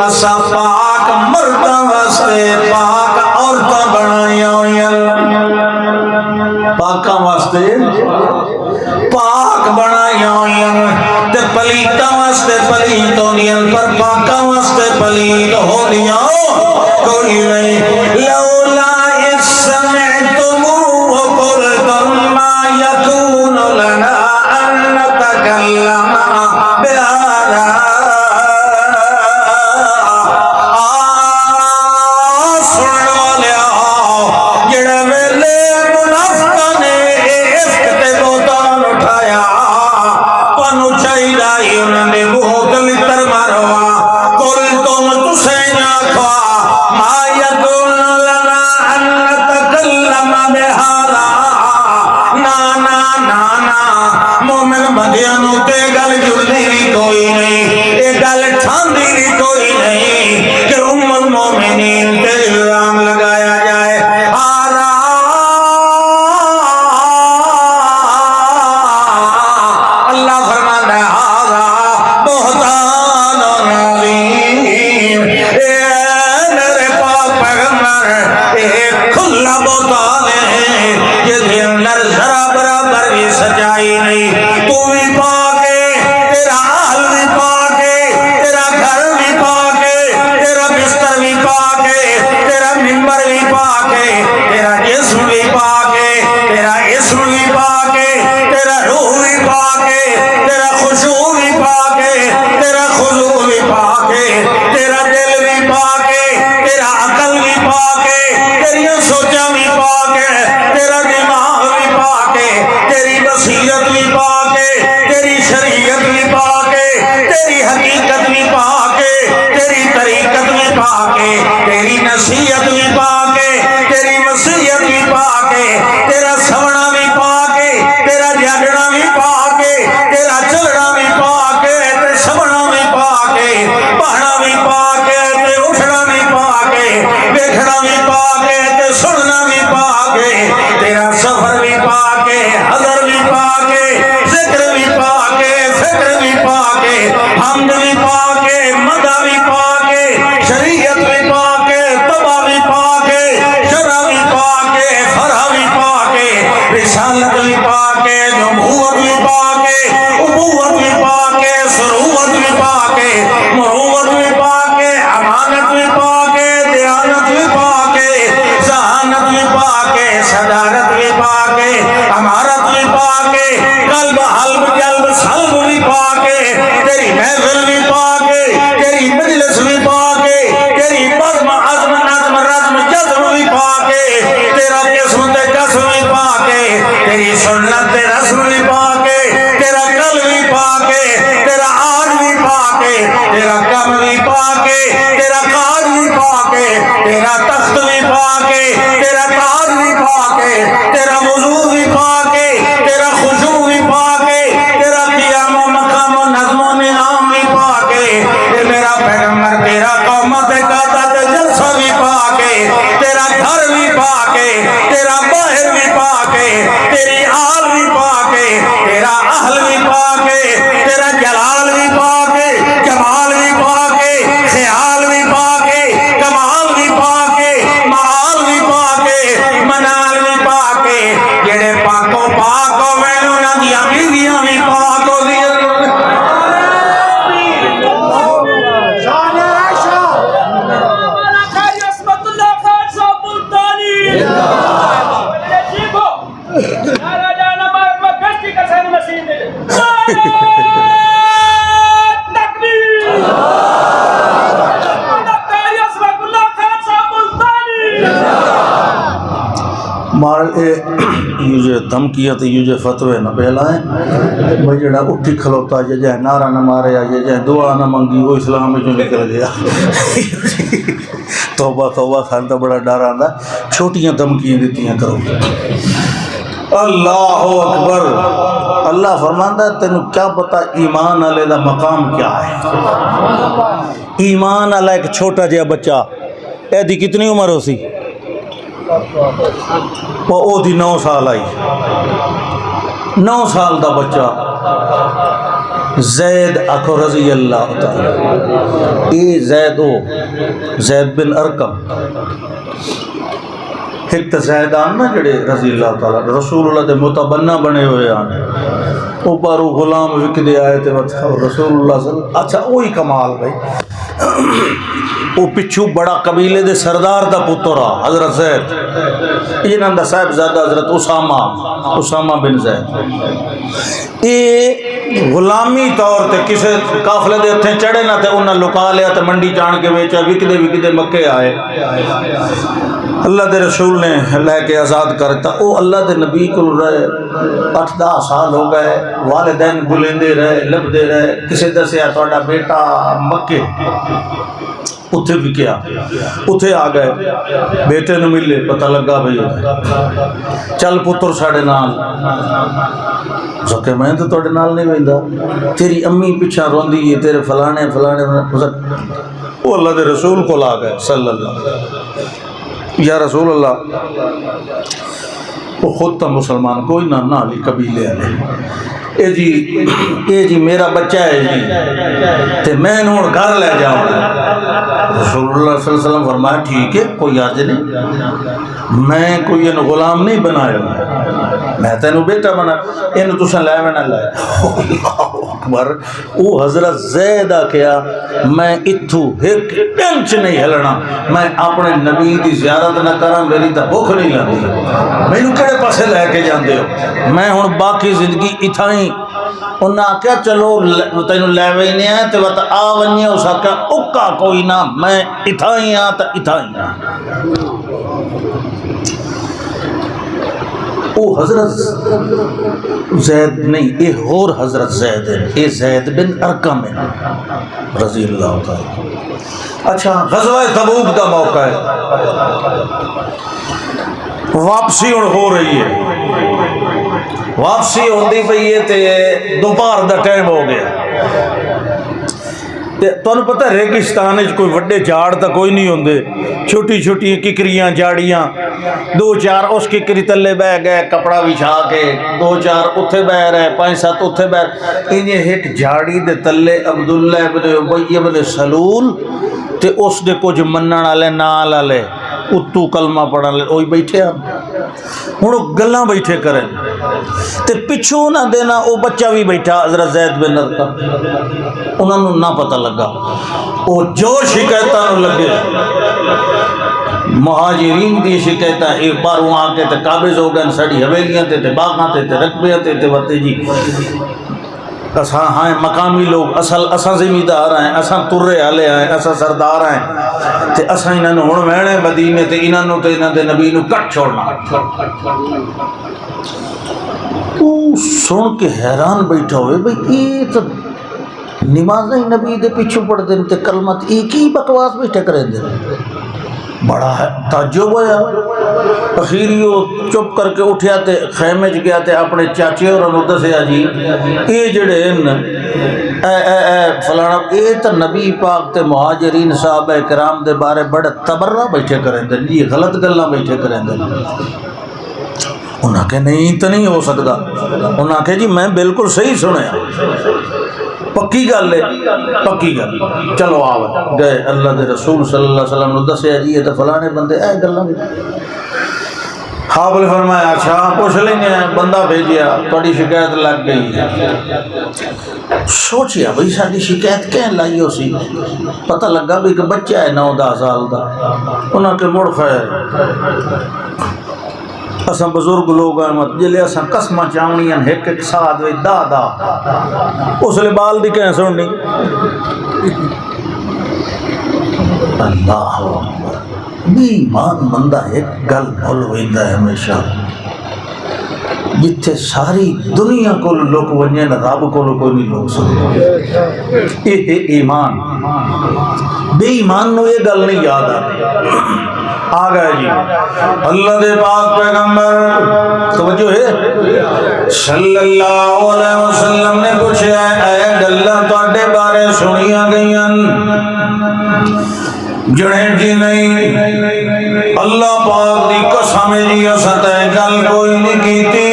اسا پاک مردہ واسطے پاک عورتاں بنائیاں ہوئیاں پاکاں واسطے پاک بنائیاں ہوئیاں تے پلیتاں واسطے پلیت ہونیاں پر پاکاں واسطے پلیت ہو دیاں کوئی نہیں لولا سمعتموه قلتم ما يكون لنا أن نتكلم بهذا سن والیا جڑے ویلے منافقاں نے عفق تے بہتان اٹھایا تانوں چاہیدا ہی انہاں نے بہت لتر ماروا قلتم تسیں آکھا ما يكون لنا أن نتكلم بهذا نا نا نا نا مومن بندیاں نوں تے گل جڑدی بھی کوئی نہیں اے گل ٹھاندی بھی کوئی نہیں کہ ام المومنین تے الزام لگایا جائے آرا اللہ فرماتا ہے آرا بہتان عظیم اے میرے پاک پیغمبر اے کھلا بہتان ہے یہ دے اندر ذرا برابر بھی سچائی نہیں تو بھی پاک ہے تیرا حال بھی پاک ہے تیرا گھر بھی پاک ہے تیرا بستر بھی پاک ہے تیرا منبر بھی پاک ہے تیرا جسم بھی پاک ہے تیرا اسم بھی پاک ہے تیرا روح بھی پاک ہے تیرا خشوع بھی پاک ہے تیرا خضوع بھی پاک ہے تیرا دل بھی پاک ہے تیرا عقل بھی پاک ہے تیری سوچاں بھی پاک ہے تیرا دماغ بھی پاک ہے تیری بصیرت بھی پاک ہے تیری شریعت بھی پاک ہے تیری حقیقت بھی پاک ہے تیری طریقت بھی پاک ہے تیری نصیحت بھی پاک ہے تیری وصیت بھی پاک ہے تیرا سونا بھی پاک ہے تیرا جاگنا بھی پاک ہے تیرا چلنا بھی پاک ہے تے سونا بھی پاک ہے پڑھنا بھی پاک ہے تے اٹھنا بھی پاک ہے دیکھنا بھی پاک ہے تے سننا بھی پاک ہے تیرا سفر بھی پاک ہے حضر بھی پاک ہے ذکر بھی پاک ہے فکر بھی پاک ہے حمد بھی پاک ہے مدح بھی پاک ہے شریعت بھی پاک ہے تباہ بھی پاک ہے شرع بھی پاک ہے فرع بھی پاک ہے رسالت بھی پاک ہے نبوت بھی پاک ہے ابوت بھی پاک ہے سروت بھی پاک ہے مروت بھی پاک ہے امانت بھی پاک ہے دیانت بھی پاک ہے ذہانت بھی پاک ہے صدارت بھی پاک ہے امارت بھی پاک ہے قلب حلب جلب سلب بھی پاک ہے تیری محفل بھی پاک ہے تیری مجلس بھی پاک ہے تیری بزم عزم نظم رزم جزم بھی پاک ہے تیرا قسم تے قسم بھی پاک ہے تیری سنت تے رسم بھی پاک ہے تیرا قلب بھی پاک ہے تیرا آج بھی پاک ہے تیرا کم بھی پاک ہے تیرا کاج بھی پاک ہے تیرا تخت بھی پاک ہے تیرا تاج بھی پاک ہے تیرا وضو بھی پاک ہے تیرا خشوع بھی پاک ہے تیرا قیام و مقام و نظم و نظام بھی پاک ہے اے میرا پیغمبر تیرا قومت قاطع جلسہ بھی پاک ہے تیرا گھر بھی پاک ہے تیرا باہر بھی پاک ہے تیری آل بھی پاک ہے تیرا اہل بھی پاک ہے تیرا جلال بھی پاک ہے جمال بھی پاک ہے خیال بھی پاک ہے کمال بھی پاک ہے معال بھی پاک ہے منال بھی پاک ہے جڑے پاکوں پاک ہو دھمکیاں تے یہ فتوے نہ پھیلائیں بھائی جڑا اٹھی کھلوتا جائے نعرہ نہ مارے یا جائے دعا نہ منگی وہ اسلام میں جو نکل گیا توبہ توبہ خان تو بڑا ڈر آندا چھوٹیاں دھمکیاں دیتیاں کرو اللہ اکبر اللہ فرماندا ہے تینوں کیا پتا ایمان والے دا مقام کیا ہے ایمان والا ایک چھوٹا جہا بچہ اے دی کتنی عمر ہو سی وہ او دی 9 سال آئی 9 سال دا بچہ زید اکو رضی اللہ تعالی اے زید بن ارقم ایک تو زیدان نا جڑے رضی اللہ تعالیٰ رسول اللہ دے متبنہ بنے ہوئے آنے اوپر وہ غلام وکدے آئے تھے رسول اللہ صلی اللہ اچھا وہی کمال بھائی وہ پچھو بڑا قبیلے دے سردار دا پترا حضرت زید یہ نام دا صاحب زیادہ حضرت اسامہ بن زید یہ غلامی طور تے کسے قافلے دے اتھے چڑھے نہ تے انہاں لکا لیا تے منڈی جان کے بیچا وکدے مکے آئے اللہ دے رسول نے لے کے آزاد کرتا او اللہ دے نبی کو رہے 8-10 سال ہو گئے والدین بلیندے رہے لبدے رہے کسے دسیا تہاڈا بیٹا مکے اتھے بھی کیا اتھے آ گئے بیٹے نو ملے پتہ لگا بھئی چل پتر ساڑے نال سکے میں تو تہاڈے نال نہیں ویندا تیری امی پیچھے روندی ہے تیرے فلانے وہ اللہ دے رسول کو لا گئے صلی اللہ علیہ وسلم یا رسول اللہ وہ خود تا مسلمان کوئی نہ علی قبیلے والے اے جی میرا بچہ ہے جی تے میں نوں گھر لے جاؤں رسول اللہ صلی اللہ علیہ وسلم فرمایا ٹھیک ہے کوئی حرج نہیں میں کوئی ان غلام نہیں بنایا میں تینوں بیٹا بنا ان تساں لے میں نہ لائے اللہ اکبر وہ حضرت زید کیا میں اتھو ایک انچ نہیں ہلنا میں اپنے نبی دی زیارت نہ کراں میری تا بھوک نہیں لگتی مینوں کہڑے پاسے لے کے جاندے ہو میں ہن باقی زندگی اتھاں ہی انہاں آکھیا چلو تینوں لے وینے آ تے وت آ ونجے اس آکھیا اوکا کوئی نہ میں اتھاں ہی آ تے اتھاں ہی آ او حضرت زید نہیں یہ اور حضرت زید ہے یہ زید بن ارقم ہے رضی اللہ تعالی اچھا غزوہ تبوک دا موقع ہے واپسی ہو رہی ہے واپسی ہوندی پئی ہے تے دوپہر دا ٹائم ہو گیا تمہیں پتہ ریگستان کوئی وڈے جھاڑ تا کوئی نہیں ہوندے چھوٹی چھوٹی ککریاں جاڑیاں 2-4 اس ککری تلے بہ گئے کپڑا بچھا کے 2-4 اتھے بہ رہے 5-7 اتھے بہ انہیں ایک جھاڑی دے تلے عبداللہ ابن ابی ابن سلول تے اس دے کچھ منن والے نال والے اتو کلمہ پڑھن والے وہی بیٹھے ہوں گلاں بیٹھے کریں تے پچھوں نہ دینا وہ بچہ بھی بیٹھا حضرت زید بن ارقم انہوں نے نہ پتہ لگا وہ جو شکایتاں لگے مہاجرین دی شکایتاں ایک بار وہاں کے تے قابض ہو گئے ساڑی حویلیاں تے باغاں تے رقبے تے ورتے جی اساں ہاں مقامی لوگ اساں زمیندار ہیں اساں ترے والے ہیں اساں سردار ہیں تے اساں انہاں نوں ہن وہنے مدینے تے انہاں نوں تے انہاں دے نبی نوں کٹ چھوڑنا او سن کے حیران بیٹھا ہوئے بھئی یہ تو نمازیں نبی دے پیچھے پڑھ دیں تے کلمت ایک ہی بکواس بیٹھے کریں دیں بڑا تعجب ہوا اخیری وہ چپ کر کے اٹھیا تے خیمے چ گیا تے اپنے چاچے اور انہوں دسیا جی یہ جڑے فلانا یہ تو نبی پاک تے مہاجرین صحابہ کرام دے بارے بڑے تبرہ بیٹھے کریں دیں جی غلط گلاں بیٹھے کریں دیں انہاں کہ نہیں تو نہیں ہو سکتا انہاں کہ جی میں بالکل صحیح سنیا پکی گل ہے پکی گل چلو آو گئے اللہ دے رسول صلی اللہ علیہ وسلم نے دسیا جی یہ تو فلانے بندے اے گلاں آپ نے فرمایا اچھا پوچھ لیں گے بندہ بھیجیا تھوڑی شکایت لگ گئی سوچیا بھئی ساری شکایت کہیں لائی ہو سی پتہ لگا بھی کہ بچہ ہے 9-10 سال دا انہاں کے مڑ خیر اساں بزرگ لوگ ہیں مت جلے اساں قسمہ چاونیاں ایک ساتھ وی دا اس لئے بال دی کہیں سننی اللہ بے ایمان بندہ ایک گل بھول ویندا ہے ہمیشہ جتھے ساری دنیا کو لوگ ونجن رب کو کوئی نہیں لوگ سکتے. یہ ایمان. بے ایمان نو یہ گل نہیں یاد آتی. آ گئے جی اللہ دے پاک پیغمبر توجہ ہے صلی اللہ علیہ وسلم نے پوچھا اے گلاں تواڈے بارے سنیاں گئیاں جڑیں جی نہیں اللہ پاک دی قسم جی اساں تے گل کوئی نہیں کیتی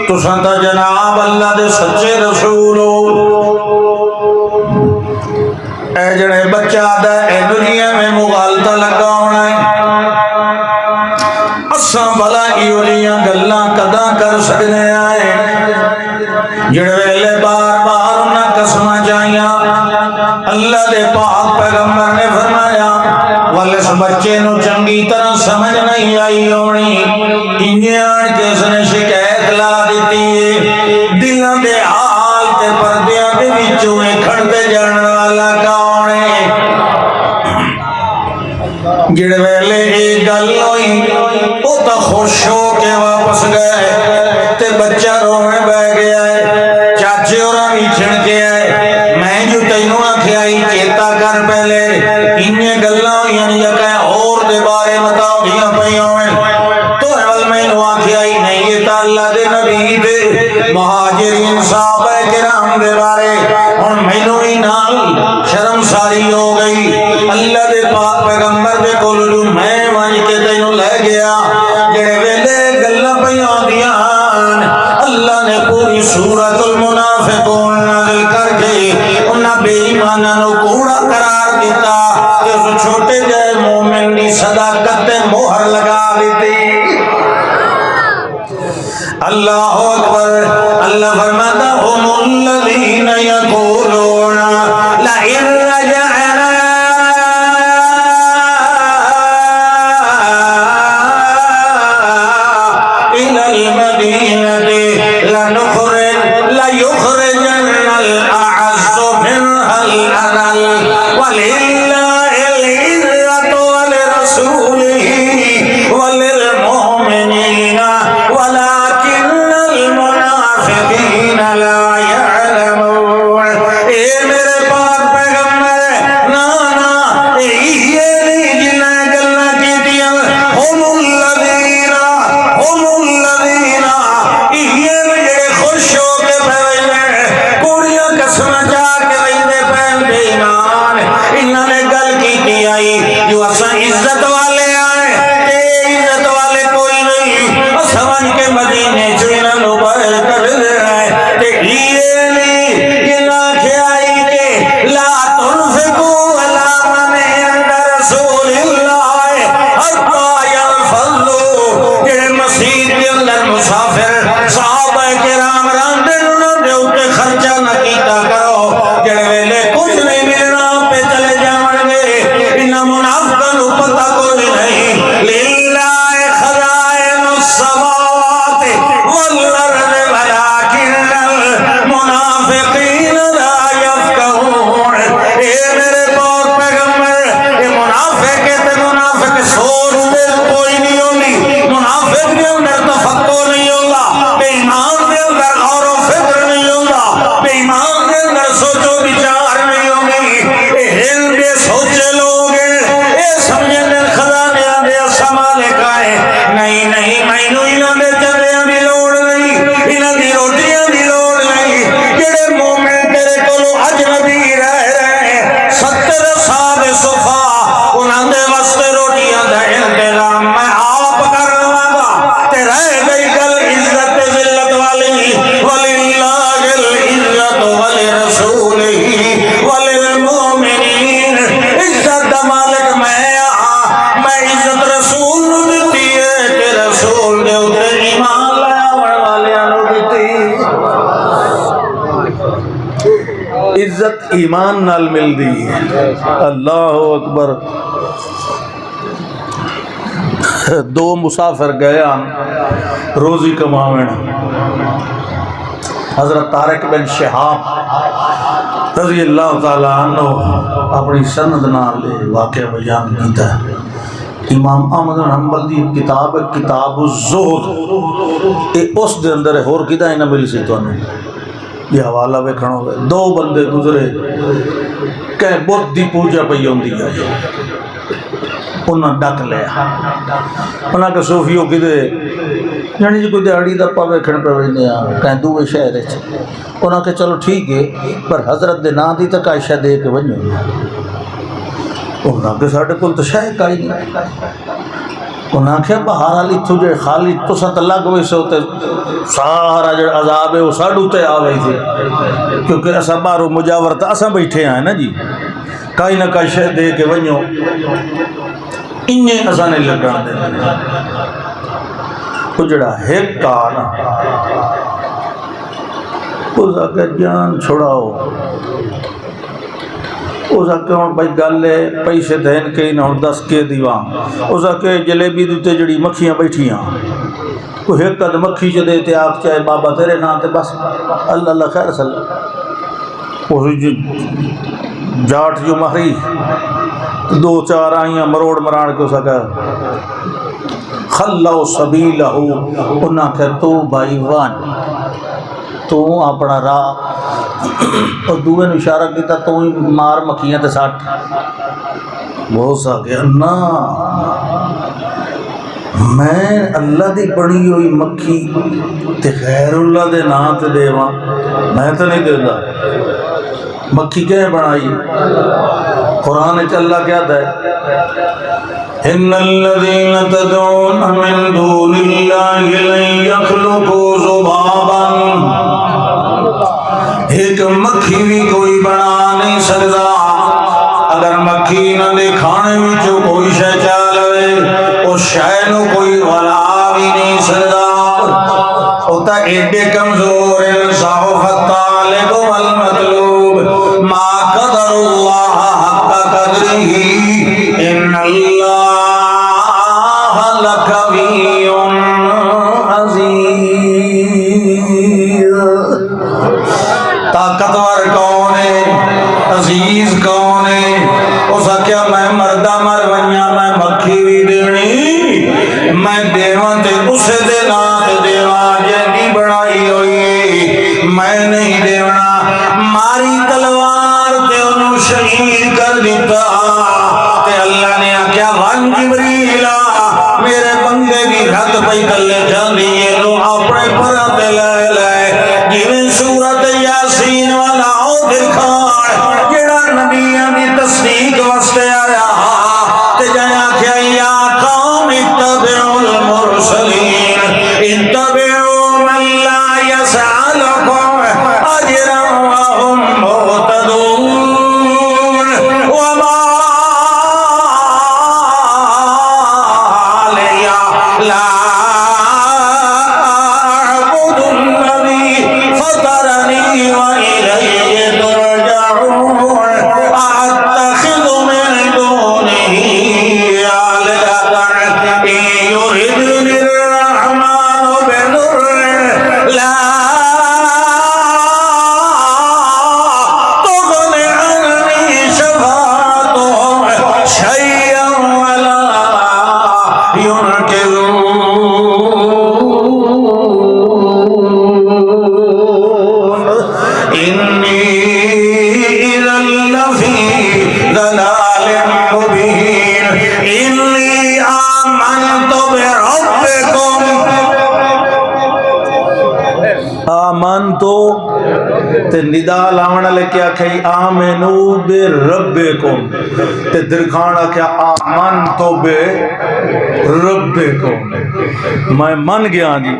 تساں تے جناب اللہ دے سچے رسول ہو. اے جڑے بچہ دا اے دنیا میں مغالطہ لگا ہونا ہے اساں بھلا ایولیاں گلاں کداں کر سکنے آئے جڑے ویلے بار بار انہاں قسماں چاہیاں. اللہ دے پاک پیغمبر نے فرمایا والس بچے نو چنگی طرح سمجھ نہیں آئی ہونی انہیں آن کے اس نے شکایت لا دیتی ہے دلوں دے حال تے پردیاں دے وچوں کھڑتے جان والا کون ہے. جڑے ویلے ایک گل ہوئی وہ تو خوش ہو کے واپس گئے تے بچہ رونے بہ گیا ہے. چاچے اور بھی چھڑ کے آئے میں جو تینوں آکھیا ہی چیتا کر پہلے انہیں گلاں یعنی جکے اور دے بارے بتاؤ دیاں پئی ہوئے تو اول میں نو آکھیا ہی نہیں یہ تا اللہ دے نبی دے مہاجرین صحابہ کرام دے بارے اور مینوں ہی نال شرم ساری ہو گئی. اللہ دے پاک پیغمبر دے کول جو میں ونج کے تینوں لے گیا جڑے ویلے گلاں پئیاں ہوندیاں اللہ نے پوری سورۃ المنافقون نازل کر کے انہاں بے ایماناں نو کوڑا قرار دیتا کہ اس چھوٹے جے مومن دی صداقت تے مہر لگا دیتی. اللہ اکبر. اللہ فرماتا هم الذین یقولون لئن رجعنا إلى المدينة ليخرجن الأعز منها الأذل ولله العزة ولرسوله وللمؤمنين ولكن المنافقين لا يعلمون. اے میرے پاک پیغمبر نا نا یہ نہیں جنہیں گلنا کیتیاں هم الذین یہ جڑے خوش ہو کے پہلے کوڑیاں قسم جا کے ویندے پہن بے ایمان انہاں نے گل کی آئی جو اساں عزت والے آئے تے عزت والے کوئی نہیں سمجھ کے مدینے چ انہاں نو باہر کر دے تے یہ نہیں انہاں کھائی کہ لا تنفقوا علی من عند رسول اللہ حتی ينفضوا جڑے مسجد دے اندر مسافر صحابہ کرام راندے انہاں دے اوتے خرچہ نہ کیتا کرو جڑے ویلے کچھ نہیں ملنا پہ چلے جاون گے انہاں منافقاں نو پتہ کوئی نہیں. للہ خزائن السماوات والارض ولکن المنافقین لا یفقہون. اے میرے پاک پیغمبر یہ منافق ہے تے منافق سوچتے کوئی نہیں ہوندی منافق دے اندر تفکر نہیں ہوندا بے ایمان دے اندر غور و فکر نہیں ہوندا بے ایمان دے اندر سوچو بچار نہیں ہوندی. اے ہل دے سوچے لوگ اے سمجھن دے خزانے دے مالک آئے نہیں نہیں مینوں انہاں دے چندیاں دی لوڑ نہیں انہاں دی روٹیاں دی لوڑ نہیں. جڑے مومن تیرے کولوں اجنبی رہ رہے 70 صاحب صفا انہاں دے واسطے روٹیاں دا انتظام میں آپ کر لواں گا تے رہ گئی گل عزت ذلت والی وللہ العزت ولرسولہ وللمؤمنین. عزت دا مالک میں عزت رسول نو دتی ہے تے رسول دے اوتے ایمان لاون والیاں نو دتی. عزت ایمان نال ملدی ہے. اللہ اکبر. دو مسافر گیا روزی کماون حضرت طارق بن شہاب رضی اللہ تعالی عنہ اپنی سند نال واقعہ بیان کیتا ہے. امام احمد بن حنبل دی کتاب ہے کتاب الزہد، اے اس دے اندر ہور کدا نہ مل سی تانوں یہ حوالہ ویکھنا ہوئے۔ دو بندے گزرے کہ بت دی پوجا پئی ہوندی ہے، انہاں ڈک لیا، انہاں کہ صوفیو کدے یعنی جی کوئی دیہڑی دا پا ویکھن پہ ویندے آ کہیں دوے شہر وچ، انہاں کہ چلو ٹھیک ہے پر حضرت دے نام دی تک عائشہ دے کے ونجو۔ انہاں کہ ساڈے کول تو شے کائی نہیں، انہاں کہ بہرحال اتھوں جے خالی تساں تے لگ وے سو تے سارا جڑا عذاب ہے وہ ساڈو تے آ وئی سی، کیونکہ اساں باہروں مجاورت اساں بیٹھے ہیں نا جی، کائی نہ کائی شے دے کے ونجو، انہیں اساں نے لگن دے۔ وہ جڑا ایک کا نا اس آگے جان چھوڑاؤ، اس آگے ہوں بھائی گل ہے پیسے دین کے نہ ہوں 10 کے دیوان، اس آگے جلیبی دیتے جڑی مکھیاں بیٹھیاں، کوئی ایک قد مکھی چ دیتے آپ چاہے بابا تیرے نام تے بس اللہ اللہ خیر صلی اس جاٹ جو مہری 2-4 آئیاں مروڑ مراڑ کے اس آگے خلو سبیلہ، انہاں کہ تو بھائی وان تو اپنا راہ، اور دوے نے اشارہ کیتا تو ہی مار مکھیاں تے ساٹھ، بہت سا کہ نا میں اللہ دی بڑی ہوئی مکھی تے غیر اللہ دے نا تے دیواں، میں تو نہیں دیتا۔ مکھی کیا بنائی؟ قرآن چ اللہ کیا ہے؟ ان الذين تدعون من دون الله لن يخلقوا ذبابا، ایک مکھی بھی کوئی بنا نہیں سکتا، اگر مکھی نہ دے کھانے میں جو کوئی شے چالوے اس شے نو کوئی ولا بھی نہیں سکتا، ہوتا ایڈے کمزور انصاف الطالب والمطلوب ما قدر اللہ حق قدرہ ان اللہ لقوی عزیز۔ طاقتور کون ہے؟ عزیز کون ہے؟ اس کیا میں مردہ مر ونیا میں مکھی بھی دینی، میں دیواں تے اسے دے نات دیواں جیدی بڑائی ہوئی، میں نہیں دیونا، ماری تلوار تے انہوں شہید کر دیتا تے اللہ نے کیا وان جبریلا میرے بندے کی رت پہ کلے جاندی ہے تو اپنے پرت لے لے جیویں سورت یاسین والا او دکھان جڑا نبیوں کی تصدیق واسطے آیا تے جایا کہ یا قوم اتبعوا المرسلین اتبعوا من لا يسألكم اجرا وهم مهتدون وما لا أعبد الذي فطرني وإليه ترجعون أتخذ من دونه آلهة إن يردني الرحمن بضر لا تغن عني شفاعتهم شيئا ولا ينقذون إني إذا لفي ضلال مبين إني آمنت بربكم آمنتو تے ندا لاؤنا لے کیا کہی آمنو بے ربکم تے درکھانا کیا آمنتو بے ربکم میں من گیا جی،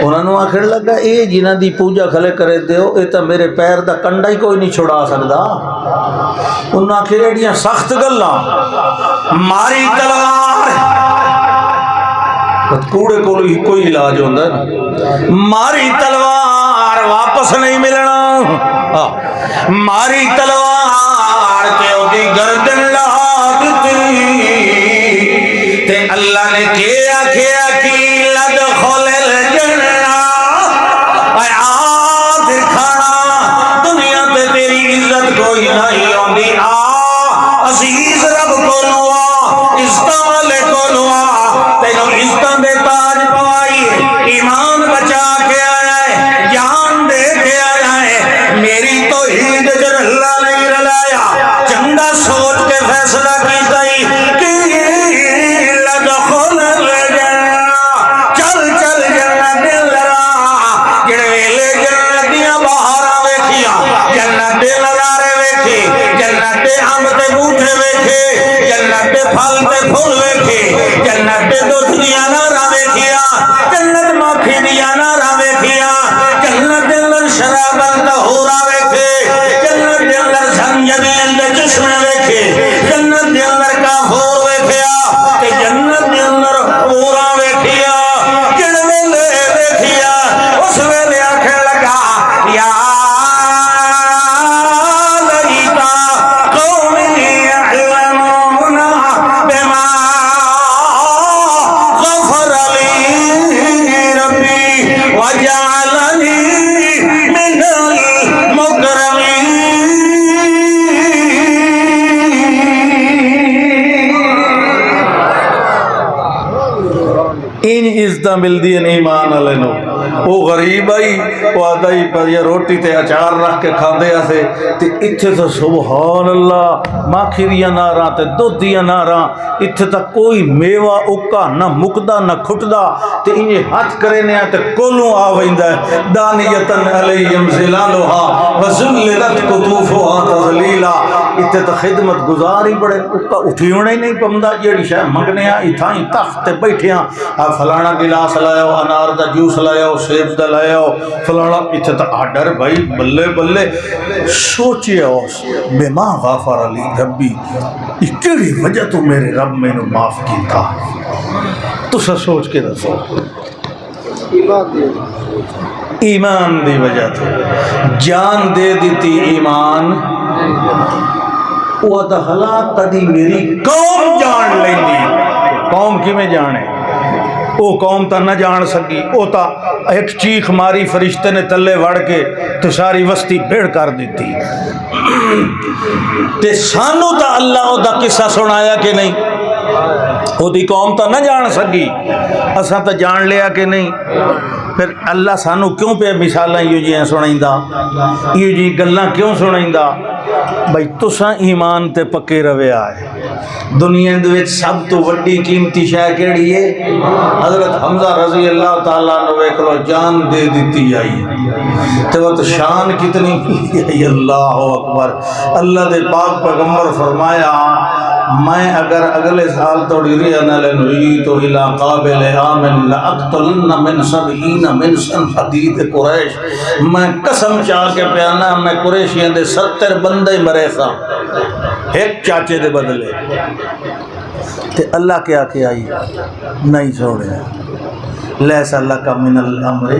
انہوں نے آخر لگا اے جنہ دی پوجا کھلے کرے دیو اے تا میرے پیر دا کنڈا ہی کوئی نہیں چھڑا سکدا، انہوں نے آخر ایڈیاں سخت گلاں ماری تلوار کوڑے کو کوئی علاج ہوتا ہے، ماری تلوار واپس نہیں ملنا، ماری تلوار تے اودی گردن لا دتی تے اللہ نے کیا کی لدخل الجنہ، اے آ دکھانا دنیا تے تیری عزت کوئی نہیں ہوندی، آ عزیز رب کو نوا استعمال دے بوٹے ویکھے جنت دے پھل تے پھول ویکھے جنت دے دودھ دیاں نہراں ویکھیا جنت مکھی دیاں نہراں ویکھیا جنت دے اندر شراباں طہورا ویکھے جنت دے اندر زنجبیل دے چشمے ویکھے جنت دے اندر کافور ویکھیا تے جنت دے اندر حورا ویکھیا جن ویلے ویکھیا اس ویلے آکھن لگا یا لیتا قومی یعلمون بما غفر لی ربی وجعلنی من المکرمین این عزت ملدی ایمان والے نو وہ غریب آئی وہ آدھا ہی پر یہ روٹی تے اچار رکھ کے کھاندے آسے تے اتھے تو سبحان اللہ ماکھی دیا ناراں تے دودھ دیا ناراں اتھے تک کوئی میوہ اکا نہ مکدا نہ کھٹدا تے انہیں ہاتھ کرے نیا تے کولوں آ ویندہ ہے دانیتن علیہم ظلالها وذللت قطوفها تذلیلا اتھے تو خدمت گزار ہی بڑے اکا اٹھی ہونے ہی نہیں پمدا جیڑی شاہ منگنے آ اتھاں ہی تخت تے بیٹھے آ فلانا گلاس لایو انار دا جوس لایو سیب دا لایو فلانا اتھے تا آڈر بھائی بلے بلے سوچئے اس بما غافر علی ربی کیڑی وجہ تو میرے رب میں نے معاف کی تھا تو سا سوچ کے دسو ایمان دی وجہ تو جان دے دیتی ایمان وہ دہلا تدی میری قوم جان لیندی قوم کی میں جانے وہ قوم تا نہ جان سکی وہ تا ایک چیخ ماری فرشتے نے تلے وڑ کے تو ساری وستی بھیڑ کر دیتی تے سانو تا اللہ دا قصہ سنایا کہ نہیں وہ دی قوم تا نہ جان سکی اساں تا جان لیا کہ نہیں پھر اللہ سانو کیوں پہ مثالاں یوں جی سنائیندہ یوں جی گلاں کیوں سنائیندہ بھائی تساں ایمان تے پکے روے آئے دنیا دے سب تو وڈی قیمتی شے کیڑی ہے حضرت حمزہ رضی اللہ تعالیٰ نے ویکھلو جان دے دیتی آئی تو وہ شان کتنی ہے اللہ اکبر اللہ دے پاک پیغمبر فرمایا میں اگر اگلے سال توڑی ریانا لنوی تو الہ قابل آمن لأقتلن من سبعین من سن حدید قریش میں قسم چاہ کے پیانا میں قریشیاں دے 70 بندے مرے تھا ایک چاچے دے بدلے تے اللہ کیا کیا آئی نہیں چھوڑے لیس اللہ کا من الامر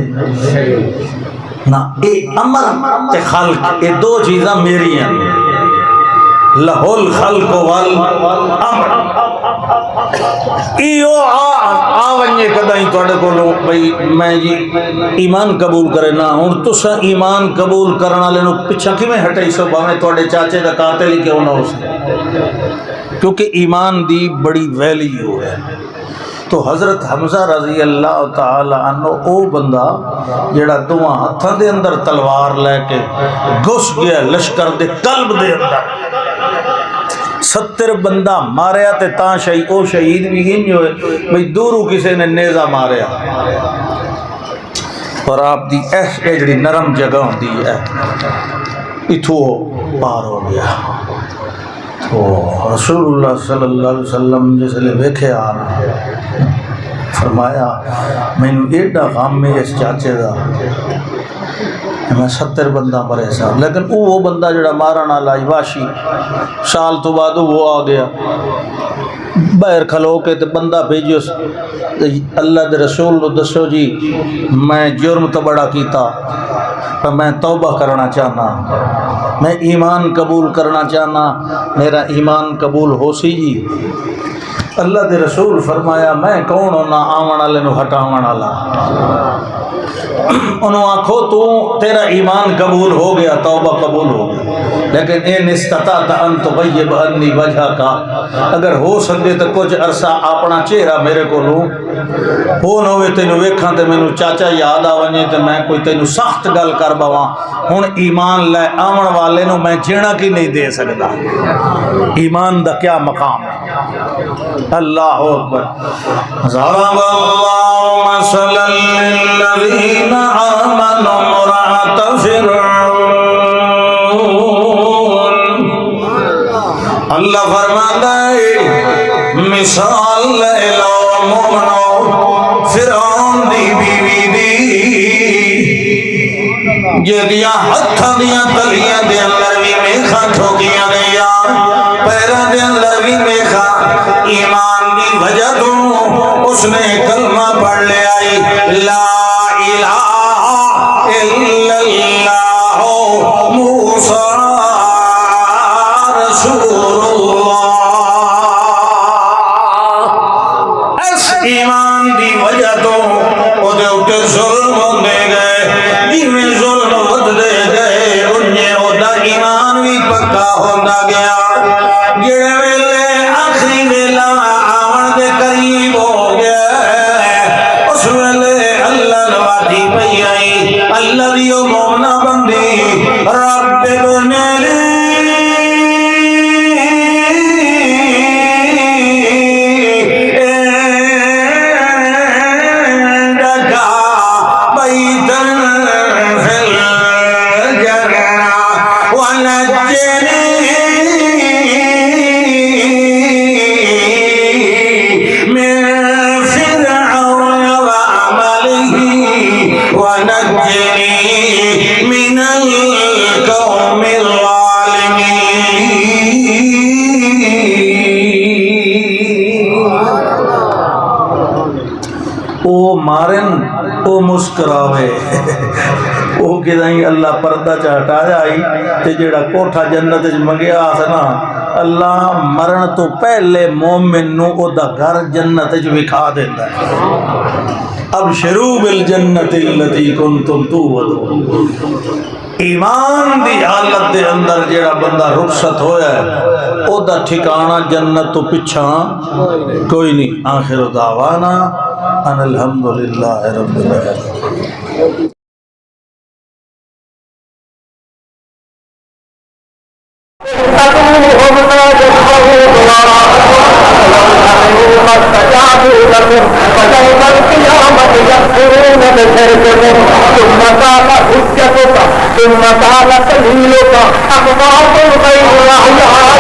نا اے امر تے خلق اے دو چیزاں میری ہیں لہو الخلق والامر ایو آونجے کدائیں توڑے کو لو بھئی میں جی ایمان قبول کرے نا ہوں تو سا ایمان قبول کرنا لینو پچھا کی میں ہٹائی سو باہمیں توڑے چاچے دا قاتل ہی کیوں نہ ہو سکے کیونکہ ایمان دی بڑی ویلیو ہے تو حضرت حمزہ رضی اللہ تعالی عنہ او بندہ جڑا دواں ہتھاں دے اندر تلوار لے کے گھس گیا لشکر دے قلب دے اندر 70 بندہ ماریا تے تاں شہید او شہید بھی ہی ہوئے بھئی دورو کسے نے نیزہ ماریا اور آپ دی اے جڑی نرم جگہ دی ہے اتھو پار ہو گیا تو رسول اللہ صلی اللہ علیہ وسلم جس لئے ویکھے آنا فرمایا میں نے ایڈا غام میں اس چاچے دا میں 70 بندہ مرے سا لیکن وہ بندہ جڑا مارنا لائی واشی سال تو بعد وہ آ گیا باہر کھلو کے تے بندہ بھیجو اللہ دے رسول دسو جی میں جرم تو بڑا کیتا پر میں توبہ کرنا چاہنا میں ایمان قبول کرنا چاہنا میرا ایمان قبول ہو سی جی اللہ دے رسول فرمایا میں کون ہونا آمن والے نو ہٹاون والا انہوں آنکھو تو تیرا ایمان قبول ہو گیا توبہ قبول ہو گیا لیکن این استطاعت ان تغیب انی وجہ کا اگر ہو سکتے تو کچھ عرصہ اپنا چہرہ میرے کو لوں ہو نوے تینو ویکھاں تے مینوں چاچا یاد آونے تے میں کوئی تینو سخت گل کر بواں ہن ایمان لے آون والے نو میں جینا کی نہیں دے سکدا ایمان دا کیا مقام ہے اللہ اکبر ضرب اللہ مثلا للذین آمنوا امرأۃ فرعون اللہ فرماتا ہے مثال لے لو مومنو فرعون دی بیوی دی جدیاں ہتھاں دیاں تلیاں دے اندر بھی میخاں ٹھوکیاں گئیاں پیراں دے اندر بھی میخاں ایمان دی وجہ تو اس نے کلمہ پڑھ لے آئی لا الہ الا اللہ موسیٰ رسول اللہ اس ایمان دی وجہ تو او دے اٹھے ظلم ہوندے گئے جی میں ظلم ود دے گئے انہیں او دا ایمان بھی پکا ہوندا گیا جڑے ویلے آخری ویلا آون دے قریب ہو گیا اس ویلے اللہ نواتی پئی آئی اللہ دیو مومنہ بندی رب ابن مارن او مسکراوے او کدائیں اللہ پردہ چاہتا جائی تے جیڑا کوٹھا جنت منگیا آسنا اللہ مرن تو پہلے مومن نو او دا گھر جنت وکھا دیتا ہے اب شروع بالجنت اللتی کنتم توعدون ایمان دی حالت دے اندر جیڑا بندہ رخصت ہویا ہے او دا ٹھکانہ جنت تو پچھا کوئی نہیں آخر دعوانا ان الحمدللہ رب العالمین ثم قال سبيلك أقطعت غير أحيان